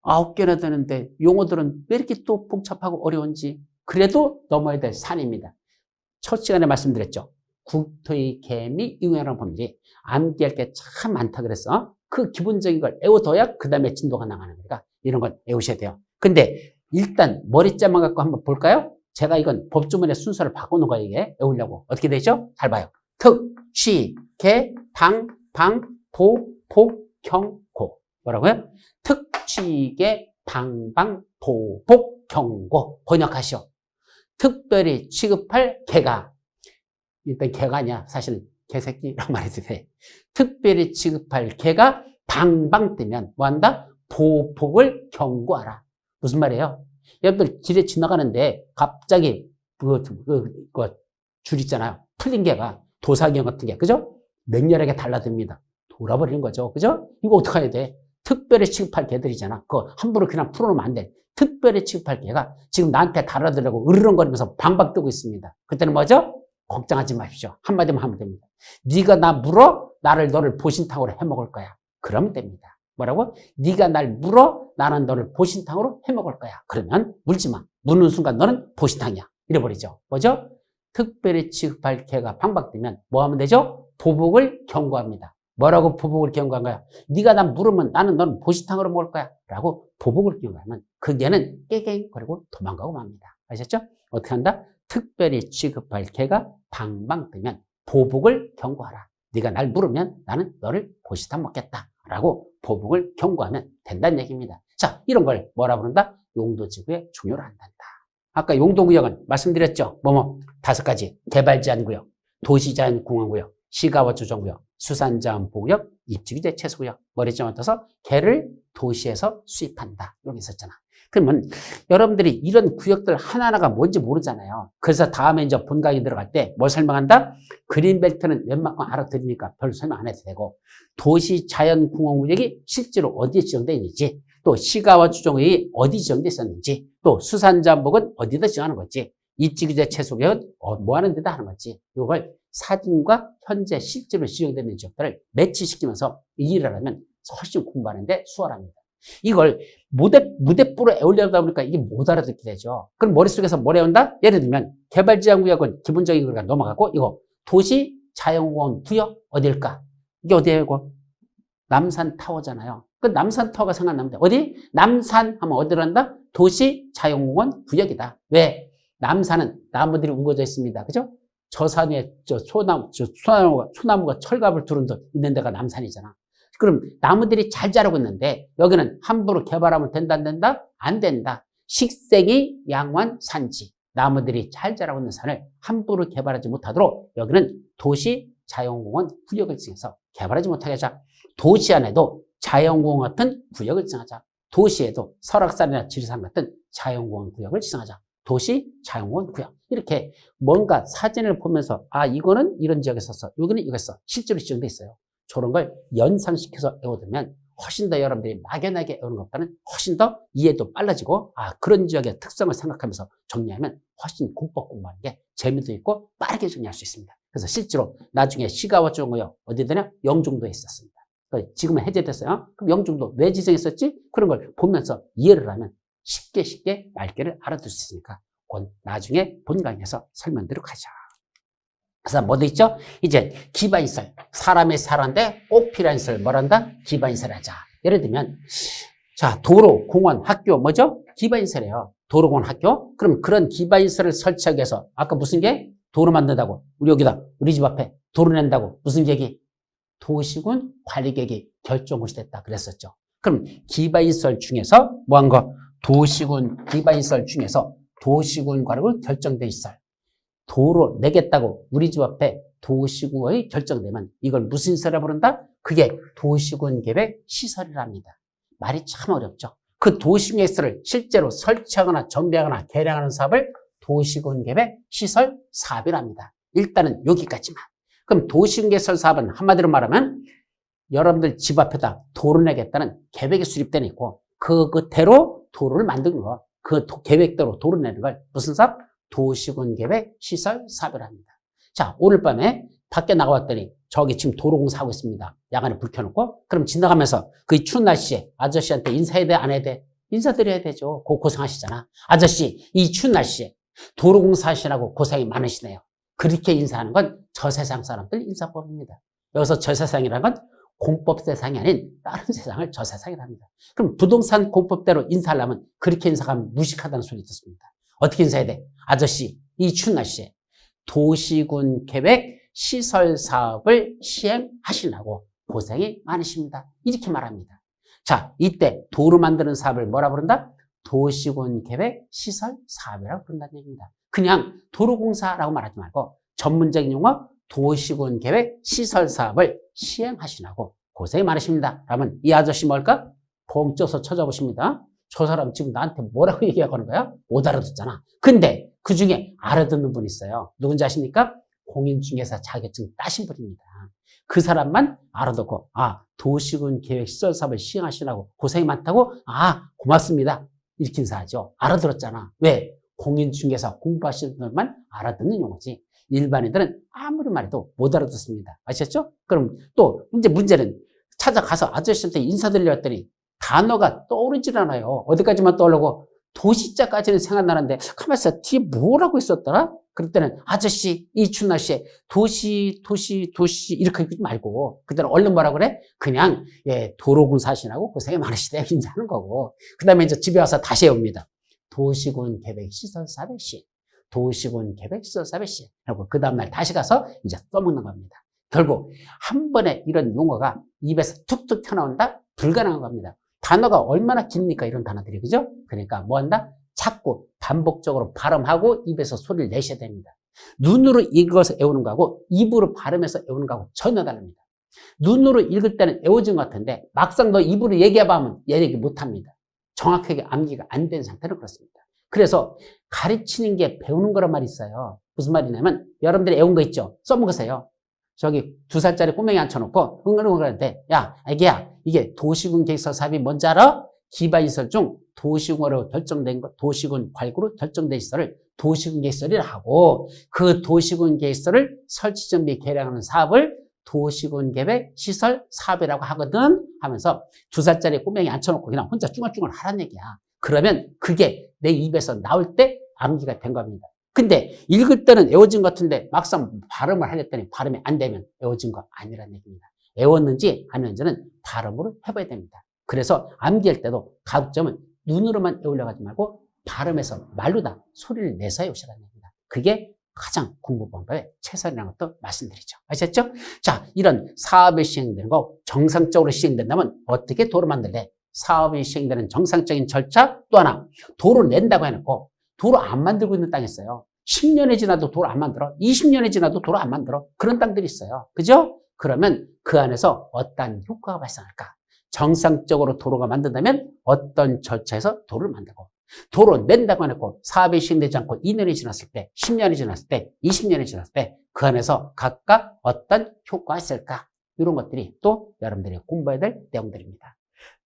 9개나 되는데 용어들은 왜 이렇게 또 복잡하고 어려운지 그래도 넘어야 될 산입니다. 첫 시간에 말씀드렸죠. 국토의 개미 융합이라는 범위들이 암기할 게 참 많다 그랬어. 그 기본적인 걸 외워둬야 그 다음에 진도가 나가는 거니까 이런 걸 외우셔야 돼요. 근데 일단 머리째만 갖고 한번 볼까요? 제가 이건 법조문의 순서를 바꿔놓은 거예요. 이게 외우려고. 어떻게 되죠? 잘 봐요. 특, 시, 개, 방, 보, 복, 경, 고. 뭐라고요? 특, 시, 개, 방, 보, 복, 경, 고. 번역하시오. 특별히 취급할 개가, 일단 개가 아니야. 사실 개새끼라고 말해도 돼. 특별히 취급할 개가 방방 뜨면 뭐 한다? 보복을 경고하라. 무슨 말이에요? 여러분들 길에 지나가는데 갑자기 줄 있잖아요. 풀린 개가 도사경 같은 게, 그죠? 맹렬하게 달라듭니다. 돌아버리는 거죠. 그죠? 이거 어떻게 해야 돼? 특별히 취급할 개들이잖아. 그거 함부로 그냥 풀어놓으면 안 돼. 특별히 취급할 개가 지금 나한테 달아들려고 으르렁거리면서 방방 뜨고 있습니다. 그때는 뭐죠? 걱정하지 마십시오. 한마디만 하면 됩니다. 네가 나 물어? 너를 보신탕으로 해먹을 거야. 그러면 됩니다. 뭐라고? 네가 날 물어? 나는 너를 보신탕으로 해먹을 거야. 그러면 물지 마. 무는 순간 너는 보신탕이야. 이래버리죠. 뭐죠? 특별히 취급할 개가 방박되면 뭐 하면 되죠? 보복을 경고합니다. 뭐라고 보복을 경고한 거야? 네가 나 물으면 나는 너는 보신탕으로 먹을 거야. 라고 보복을 경고하면 그 개는 깨갱거리고 도망가고 맙니다. 아셨죠? 어떻게 한다? 특별히 취급할 개가 방방 뜨면 보복을 경고하라. 네가 날 물으면 나는 너를 보시다 먹겠다. 라고 보복을 경고하면 된다는 얘기입니다. 자, 이런 걸 뭐라 부른다? 용도지구의 중요를 한단다. 아까 용도구역은 말씀드렸죠. 5가지. 개발제한구역, 도시제한공원구역, 시가와 조정구역, 수산자원보호구역, 입지규제 최소구역. 머리째 맞춰서 개를 도시에서 수입한다. 이런 게 있었잖아. 그러면 여러분들이 이런 구역들 하나하나가 뭔지 모르잖아요. 그래서 다음에 이제 본강의 들어갈 때 뭘 설명한다? 그린벨트는 웬만큼 알아들으니까 별로 설명 안 해도 되고, 도시자연공원구역이 실제로 어디에 지정되어 있는지, 또 시가와 조정구역이 어디 지정되어 있었는지, 또 수산자원보호구역은 어디다 지정하는 건지, 입지규제 최소구역은 뭐 하는 데다 하는 건지, 이걸 사진과 현재 실제로 지정되는 지역들을 매치시키면서 이 일을 하면 훨씬 공부하는데 수월합니다. 이걸 무대뽀로 애우려다 보니까 이게 못 알아듣게 되죠. 그럼 머릿속에서 뭘 외운다? 예를 들면 개발제한구역은 기본적인 거가 넘어가고, 이거 도시자연공원 구역 어딜까? 이게 어디예요? 남산타워잖아요. 그 남산타워가 생각납니다. 어디? 남산 하면 어디로 한다? 도시자연공원 구역이다. 왜? 남산은 나무들이 우거져 있습니다. 그죠? 저 산 위에 소나무가 철갑을 두른 데 있는 데가 남산이잖아. 그럼 나무들이 잘 자라고 있는데 여기는 함부로 개발하면 된다 안 된다? 안 된다. 식생이 양호한 산지. 나무들이 잘 자라고 있는 산을 함부로 개발하지 못하도록 여기는 도시자연공원 구역을 지정해서 개발하지 못하게 하자. 도시 안에도 자연공원 같은 구역을 지정하자. 도시에도 설악산이나 지리산 같은 자연공원 구역을 지정하자. 도시 자연공원 구역. 이렇게 뭔가 사진을 보면서 이거는 이런 지역에 있었어. 여기는 이거였어. 실제로 지정돼 있어요. 저런 걸 연상시켜서 외워두면 훨씬 더 여러분들이 막연하게 외우는 것보다는 훨씬 더 이해도 빨라지고, 그런 지역의 특성을 생각하면서 정리하면 훨씬 국법 공부하는 게 재미도 있고 빠르게 정리할 수 있습니다. 그래서 실제로 나중에 시가와 조정구역 어디 되냐? 영종도에 있었습니다. 지금은 해제됐어요. 그럼 영종도 왜 지정했었지? 그런 걸 보면서 이해를 하면 쉽게 말귀를 알아둘 수 있으니까 그건 나중에 본강에서 설명드리도록 하죠. 그래서 뭐도 있죠? 이제 기반시설. 사람이 살아는데 꼭 필요한 시설 뭐란다? 기반시설 하자. 예를 들면 자, 도로, 공원, 학교 뭐죠? 기반시설이에요. 도로, 공원, 학교. 그럼 그런 기반시설을 설치하기 위해서 아까 무슨 계? 도로 만든다고. 우리 집 앞에 도로 낸다고. 무슨 계획이? 도시군 관리계획이 결정고시 됐다 그랬었죠. 그럼 기반시설 중에서 뭐한 거? 도시군 기반시설 중에서 도시군 관리로 결정된 시설. 도로 내겠다고 우리 집 앞에 도시구역이 결정되면 이걸 무슨 시설이라고 부른다? 그게 도시군 계획 시설이랍니다. 말이 참 어렵죠. 그 도시군 시설을 실제로 설치하거나 정비하거나 개량하는 사업을 도시군 계획 시설 사업이랍니다. 일단은 여기까지만. 그럼 도시군 개설 사업은 한마디로 말하면 여러분들 집 앞에다 도로 내겠다는 계획이 수립되어 있고 그 끝으로 도로를 만드는 거. 그 계획대로 도로 내는 걸 무슨 사업? 도시군 계획 시설 사업이라 합니다. 자, 오늘 밤에 밖에 나가봤더니 저기 지금 도로공사 하고 있습니다. 야간에 불 켜놓고. 그럼 지나가면서 그 추운 날씨에 아저씨한테 인사해야 돼? 안 해야 돼? 인사드려야 되죠. 고생하시잖아. 아저씨, 이 추운 날씨에 도로공사 하시라고 고생이 많으시네요. 그렇게 인사하는 건 저 세상 사람들 인사법입니다. 여기서 저 세상이라는 건 공법 세상이 아닌 다른 세상을 저 세상이라 합니다. 그럼 부동산 공법대로 인사하려면 그렇게 인사하면 무식하다는 소리 듣습니다. 어떻게 인사해야 돼? 아저씨, 이 추운 날씨에 도시군 계획 시설 사업을 시행하시려고 고생이 많으십니다. 이렇게 말합니다. 자, 이때 도로 만드는 사업을 뭐라 부른다? 도시군 계획 시설 사업이라고 부른다는 얘기입니다. 그냥 도로공사라고 말하지 말고 전문적인 용어 도시군 계획 시설 사업을 시행하시라고 고생이 많으십니다. 그러면 이 아저씨 뭘까? 뻥 쪄서 쳐져보십니다. 저 사람 지금 나한테 뭐라고 얘기하는 거야? 못 알아듣잖아. 근데 그 중에 알아듣는 분이 있어요. 누군지 아십니까? 공인중개사 자격증 따신 분입니다. 그 사람만 알아듣고, 아, 도시군 계획 시설 사업을 시행하시라고 고생이 많다고? 아, 고맙습니다. 이렇게 인사하죠. 알아들었잖아. 왜? 공인중개사 공부하시는 분들만 알아듣는 용어지. 일반인들은 아무리 말해도 못 알아듣습니다. 아셨죠? 그럼 또 문제는 찾아가서 아저씨한테 인사드리려 했더니 단어가 떠오르질 않아요. 어디까지만 떠오르고 도시자까지는 생각나는데 가만히 있어. 뒤에 뭐라고 있었더라? 그럴 때는 아저씨 이 추운 날씨에 도시 이렇게 하지 말고 그때는 얼른 뭐라 그래? 그냥 예, 도로공사 하시라고 고생이 많으시대 인사하는 거고 그 다음에 이제 집에 와서 다시 해옵니다. 도시군 계획 시설 사업의 시행. 도시군 계획 시설 사업의 시행. 하고 그 다음날 다시 가서 이제 써먹는 겁니다. 결국 한 번에 이런 용어가 입에서 툭툭 튀어나온다? 불가능한 겁니다. 단어가 얼마나 깁니까? 이런 단어들이. 그죠? 그러니까 뭐 한다? 자꾸 반복적으로 발음하고 입에서 소리를 내셔야 됩니다. 눈으로 읽어서 외우는 거하고 입으로 발음해서 외우는 거하고 전혀 다릅니다. 눈으로 읽을 때는 외워진 것 같은데 막상 너 입으로 얘기해봐 하면 얘기 못합니다. 정확하게 암기가 안 된 상태로 그렇습니다. 그래서 가르치는 게 배우는 거란 말이 있어요. 무슨 말이냐면 여러분들이 외운 거 있죠? 써먹으세요. 저기 2살짜리 꼬맹이 앉혀놓고 흥얼흥얼하는데 야 애기야 이게 도시군 계획서 사업이 뭔지 알아? 기반시설 중 도시군으로 결정된 것, 도시군 관리구로 결정된 시설을 도시군 계획설이라 하고 그 도시군 계획설을 설치 정비 개량하는 사업을 도시군 계획 시설 사업이라고 하거든 하면서 2살짜리 꼬맹이 앉혀놓고 그냥 혼자 쭈글쭈글 하란 얘기야. 그러면 그게 내 입에서 나올 때 암기가 된 겁니다. 근데 읽을 때는 외워진 것 같은데 막상 발음을 하랬더니 발음이 안 되면 외워진 거 아니라는 얘기입니다. 외웠는지 안 외웠는지는 발음으로 해봐야 됩니다. 그래서 암기할 때도 가급점은 눈으로만 외우려고 하지 말고 발음해서 말로 다 소리를 내서 외우시라는 얘기입니다. 그게 가장 공부 방법의 최선이라는 것도 말씀드리죠. 아셨죠? 자, 이런 사업이 시행되는 거 정상적으로 시행된다면 어떻게 도로 만들래? 사업이 시행되는 정상적인 절차 또 하나 도로 낸다고 해놓고 도로 안 만들고 있는 땅이 있어요. 10년이 지나도 도로 안 만들어. 20년이 지나도 도로 안 만들어. 그런 땅들이 있어요. 그죠? 그러면 그 안에서 어떤 효과가 발생할까? 정상적으로 도로가 만든다면 어떤 절차에서 도로를 만들고 도로 낸다고 해놓고 사업이 시행되지 않고 2년이 지났을 때, 10년이 지났을 때, 20년이 지났을 때 그 안에서 각각 어떤 효과가 있을까? 이런 것들이 또 여러분들이 공부해야 될 내용들입니다.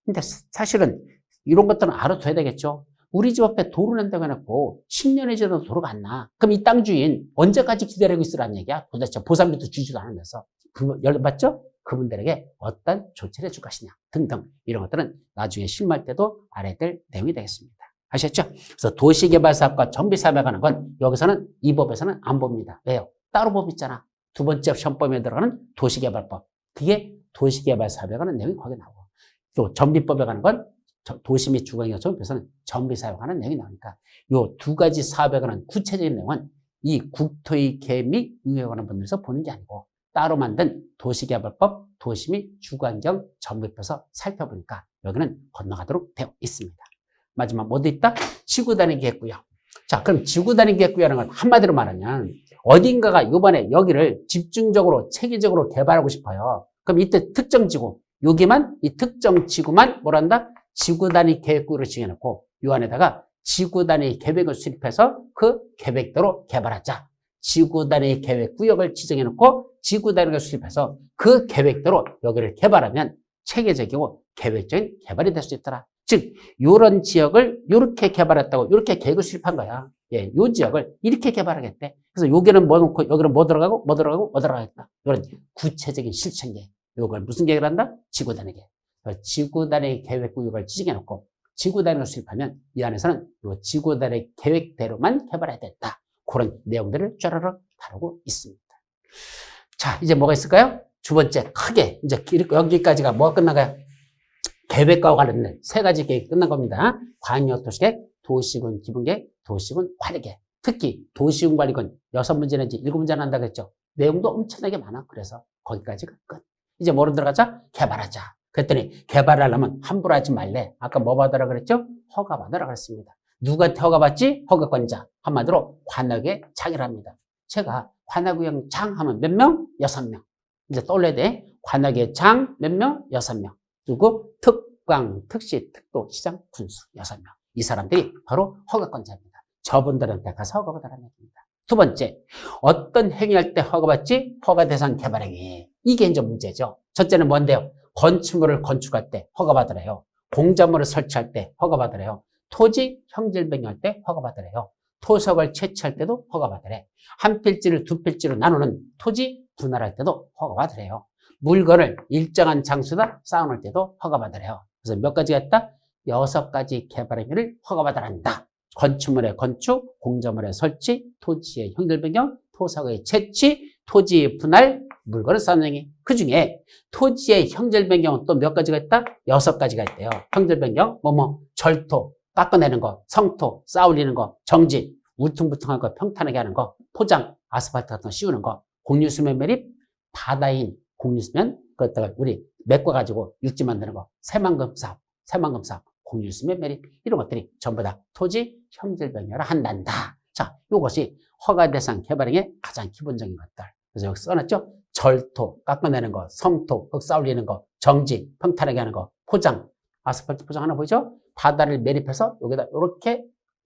근데 사실은 이런 것들은 알아둬야 되겠죠. 우리 집 앞에 도로 낸다고 해놓고 10년이 지나도 도로가 안 나. 그럼 이 땅 주인 언제까지 기다리고 있으라는 얘기야? 도대체 보상비도 주지도 않으면서. 열받죠? 그분들에게 어떤 조치를 해줄 것이냐 등등 이런 것들은 나중에 실무할 때도 알아야 될 내용이 되겠습니다. 아셨죠? 그래서 도시개발사업과 정비사업에 관한 건 여기서는 이 법에서는 안 봅니다. 왜요? 따로 법 있잖아. 두 번째 시험범위에 들어가는 도시개발법. 그게 도시개발사업에 관한 내용이 거기에 나오고 또 정비법에 관한 건 도시 및 주거행위 정비에서는 정비사업에 관한 내용이 나오니까 이 두 가지 사업에 관한 구체적인 내용은 이 국토의 계획 및 운영에 관한 분들에서 보는 게 아니고 따로 만든 도시개발법, 도시 및 주거환경 정비법에서 살펴보니까 여기는 건너가도록 되어 있습니다. 마지막 뭐도 있다? 지구단위 계획구요. 자, 그럼 지구단위 계획구라는 건 한마디로 말하면 어딘가가 이번에 여기를 집중적으로 체계적으로 개발하고 싶어요. 그럼 이때 특정 지구, 여기만 이 특정 지구만 뭐란다? 지구단위 계획구를 정해놓고 이 안에다가 지구단위 계획을 수립해서 그 계획대로 개발하자. 지구단위 계획구역을 지정해놓고 지구단위를 수립해서 그 계획대로 여기를 개발하면 체계적이고 계획적인 개발이 될 수 있더라. 즉 요런 지역을 요렇게 개발했다고 요렇게 계획을 수립한 거야. 예, 요 지역을 이렇게 개발하겠대. 그래서 여기는 뭐 놓고 여기는 뭐 들어가고 뭐 들어가고 뭐 들어가겠다. 이런 구체적인 실천 계획. 요걸 무슨 계획을 한다? 지구 단위 계획. 지구 단위 계획 구역을 지정해 놓고 지구 단위를 수립하면 이 안에서는 요 지구 단위 계획대로만 개발해야 된다. 그런 내용들을 쫘르르 다루고 있습니다. 자, 이제 뭐가 있을까요? 두 번째 크게 이제 여기까지가 뭐가 끝나가요? 계획과 관련된 세 가지 계획이 끝난 겁니다. 광역도시계획, 도시군 기본계획, 도시군 관리계획. 특히 도시군 관리군 6문제 내지 7문제 난다고 했죠. 내용도 엄청나게 많아. 그래서 거기까지가 끝. 이제 뭐로 들어가자? 개발하자. 그랬더니 개발하려면 함부로 하지 말래. 아까 뭐 받으라 그랬죠? 허가 받으라 그랬습니다. 누구한테 허가받지? 허가권자. 한마디로 관악의 장이라 합니다. 제가 관악의 장 하면 몇 명? 6명. 이제 떠올려야 돼. 관악의 장 몇 명? 6명. 그리고 특광, 특시, 특도, 시장, 군수 6명. 이 사람들이 바로 허가권자입니다. 저분들한테 가서 허가받으라는 얘기입니다. 두 번째, 어떤 행위할 때 허가받지? 허가 대상 개발 행위. 이게 이제 문제죠. 첫째는 뭔데요? 건축물을 건축할 때 허가받으래요. 공작물을 설치할 때 허가받으래요. 토지 형질 변경할 때 허가받으래요. 토석을 채취할 때도 허가받으래. 한 필지를 두 필지로 나누는 토지 분할할 때도 허가받으래요. 물건을 일정한 장소에다 쌓아놓을 때도 허가받으래요. 그래서 몇 가지가 있다? 6가지 개발 행위를 허가받으란다. 건축물의 건축, 공작물의 설치, 토지의 형질 변경, 토석의 채취, 토지 분할, 물건을 쌓는 행위. 그 중에 토지의 형질 변경은 또 몇 가지가 있다? 6가지가 있대요. 형질 변경, 절토, 깎아내는 거, 성토, 쌓아올리는 거, 정지, 울퉁불퉁한 거 평탄하게 하는 거, 포장, 아스팔트 같은 거 씌우는 거, 공유수면 매립, 바다인 공유수면, 그것다가 우리 메꿔가지고 육지 만드는 거, 새만금 사업, 공유수면 매립, 이런 것들이 전부 다 토지 형질 변경을 한단다. 자, 이것이 허가 대상 개발행의 가장 기본적인 것들. 그래서 여기 써놨죠? 절토, 깎아내는 거, 성토, 흙 쌓아올리는 거, 정지, 평탄하게 하는 거, 포장, 아스팔트 포장 하나 보이죠? 바다를 매립해서 여기다 이렇게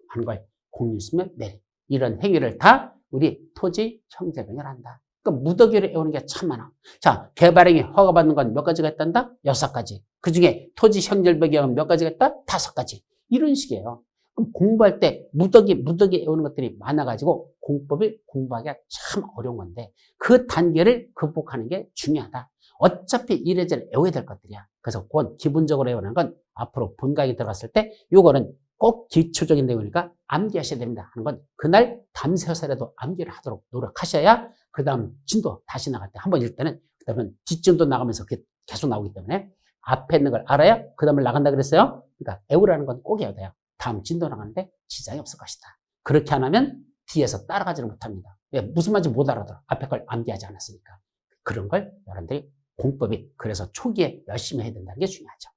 하는 거예요. 공유수면 매립. 이런 행위를 다 우리 토지 형질 변경을 한다. 그러니까 무더기를 애우는 게 참 많아. 자, 개발행위 허가받는 건 몇 가지가 있단다? 6가지. 그 중에 토지 형질 변경은 몇 가지가 있다? 5가지. 이런 식이에요. 그럼 공부할 때 무더기 애우는 것들이 많아가지고 공법을 공부하기가 참 어려운 건데 그 단계를 극복하는 게 중요하다. 어차피 이래저래 애워야 될 것들이야. 그래서 그건 기본적으로 애우는 건 앞으로 본강에 들어갔을 때 요거는 꼭 기초적인 내용이니까 암기하셔야 됩니다 하는 건 그날 밤새서라도 암기를 하도록 노력하셔야 그 다음 진도 다시 나갈 때 한번 읽을 때는 그 다음에 뒷진도 나가면서 그게 계속 나오기 때문에 앞에 있는 걸 알아야 그 다음을 나간다 그랬어요. 그러니까 애우라는 건 꼭 외워야 돼요. 다음 진도 나가는데 지장이 없을 것이다. 그렇게 안 하면 뒤에서 따라가지를 못합니다. 왜? 무슨 말인지 못 알아들어. 앞에 걸 암기하지 않았으니까. 그런 걸 여러분들이 공법이 그래서 초기에 열심히 해야 된다는 게 중요하죠.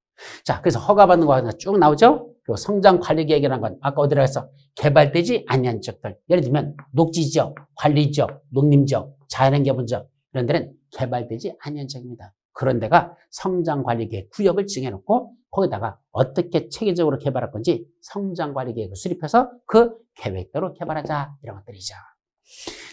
자, 그래서 허가받는 거 쭉 나오죠. 그리고 성장관리계획이라는 건 아까 어디로 해서 개발되지 아니한 지역들. 예를 들면 녹지지역, 관리지역, 농림지역, 자연환경분지역 이런 데는 개발되지 아니한 지역입니다. 그런 데가 성장관리계획 구역을 정해놓고 거기다가 어떻게 체계적으로 개발할 건지 성장관리계획을 수립해서 그 계획대로 개발하자 이런 것들이죠.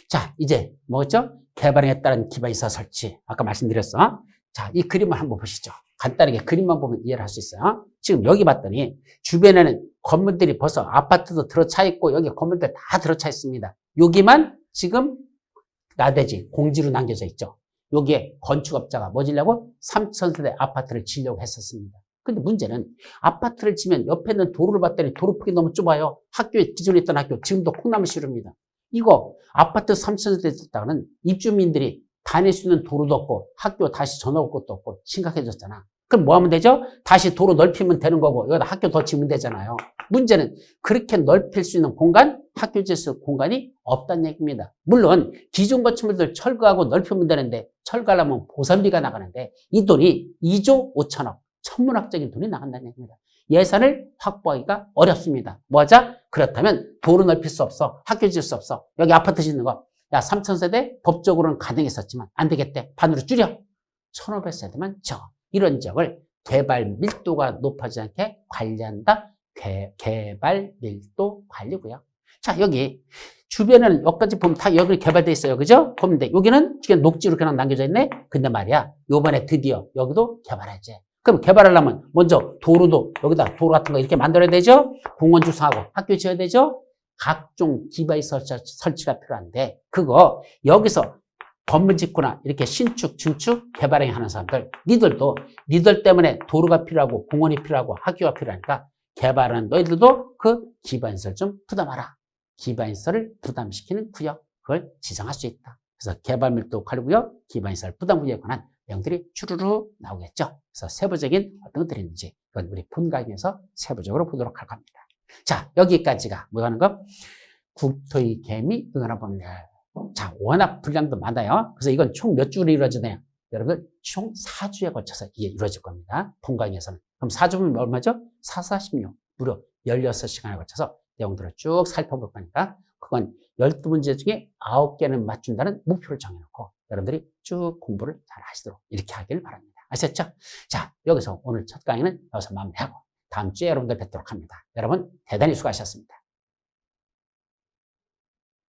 자, 이제 뭐죠? 개발에 따른 기반시설 설치. 아까 말씀드렸어. 자, 이 그림을 한번 보시죠. 간단하게 그림만 보면 이해를 할 수 있어요. 지금 여기 봤더니 주변에는 건물들이 벌써 아파트도 들어차 있고 여기 건물들 다 들어차 있습니다. 여기만 지금 나대지 공지로 남겨져 있죠. 여기에 건축업자가 뭐 지려고 3,000세대 아파트를 지려고 했었습니다. 근데 문제는 아파트를 지면 옆에 있는 도로를 봤더니 도로 폭이 너무 좁아요. 학교에 기존에 있던 학교 지금도 콩나물시루입니다. 이거 아파트 3,000세대 짓다가는 입주민들이 다닐 수 있는 도로도 없고 학교 다시 전화 올 것도 없고 심각해졌잖아. 그럼 뭐 하면 되죠? 다시 도로 넓히면 되는 거고 여기다 학교 더 지으면 되잖아요. 문제는 그렇게 넓힐 수 있는 공간, 학교 지을 수 있는 공간이 없다는 얘기입니다. 물론 기존 건축물들 철거하고 넓히면 되는데 철거하려면 보선비가 나가는데 이 돈이 2조 5천억, 천문학적인 돈이 나간다는 얘기입니다. 예산을 확보하기가 어렵습니다. 뭐하자? 그렇다면 도로 넓힐 수 없어. 학교 지을 수 없어. 여기 아파트 짓는 거. 야, 3,000세대 법적으로는 가능했었지만 안 되겠대. 반으로 줄여. 1,500세대만 줘. 이런 지역을 개발 밀도가 높아지지 않게 관리한다. 개발 밀도 관리고요. 자, 여기 주변에는 여기까지 보면 다 여기 개발돼 있어요. 그죠? 보면 돼. 여기는 지금 녹지로 그냥 남겨져 있네. 근데 말이야, 요번에 드디어 여기도 개발하지. 그럼 개발하려면 먼저 도로도 여기다 도로 같은 거 이렇게 만들어야 되죠? 공원 주소하고 학교 지어야 되죠? 각종 기반이 설치가 필요한데 그거 여기서 건물 짓거나 이렇게 신축, 증축, 개발행 하는 사람들 니들도 니들 때문에 도로가 필요하고 공원이 필요하고 학교가 필요하니까 개발하는 너희들도 그 기반시설 좀 부담하라. 기반시설을 부담시키는 구역 그걸 지정할 수 있다. 그래서 개발밀도 관리구역, 기반시설 부담구역에 관한 내용들이 주르르 나오겠죠. 그래서 세부적인 어떤 것들이 있는지 그건 우리 본 강의에서 세부적으로 보도록 할 겁니다. 자, 여기까지가 뭐 하는 거? 국토의 개미 응원화법률. 자, 워낙 분량도 많아요. 그래서 이건 총 몇 주로 이루어지나요? 여러분, 총 4주에 걸쳐서 이게 이루어질 겁니다. 본 강의에서는. 그럼 4주면 얼마죠? 4, 46. 무려 16시간에 걸쳐서 내용들을 쭉 살펴볼 거니까 그건 12문제 중에 9개는 맞춘다는 목표를 정해놓고 여러분들이 쭉 공부를 잘 하시도록 이렇게 하길 바랍니다. 아셨죠? 자, 여기서 오늘 첫 강의는 여기서 마무리하고 다음 주에 여러분들 뵙도록 합니다. 여러분 대단히 수고하셨습니다.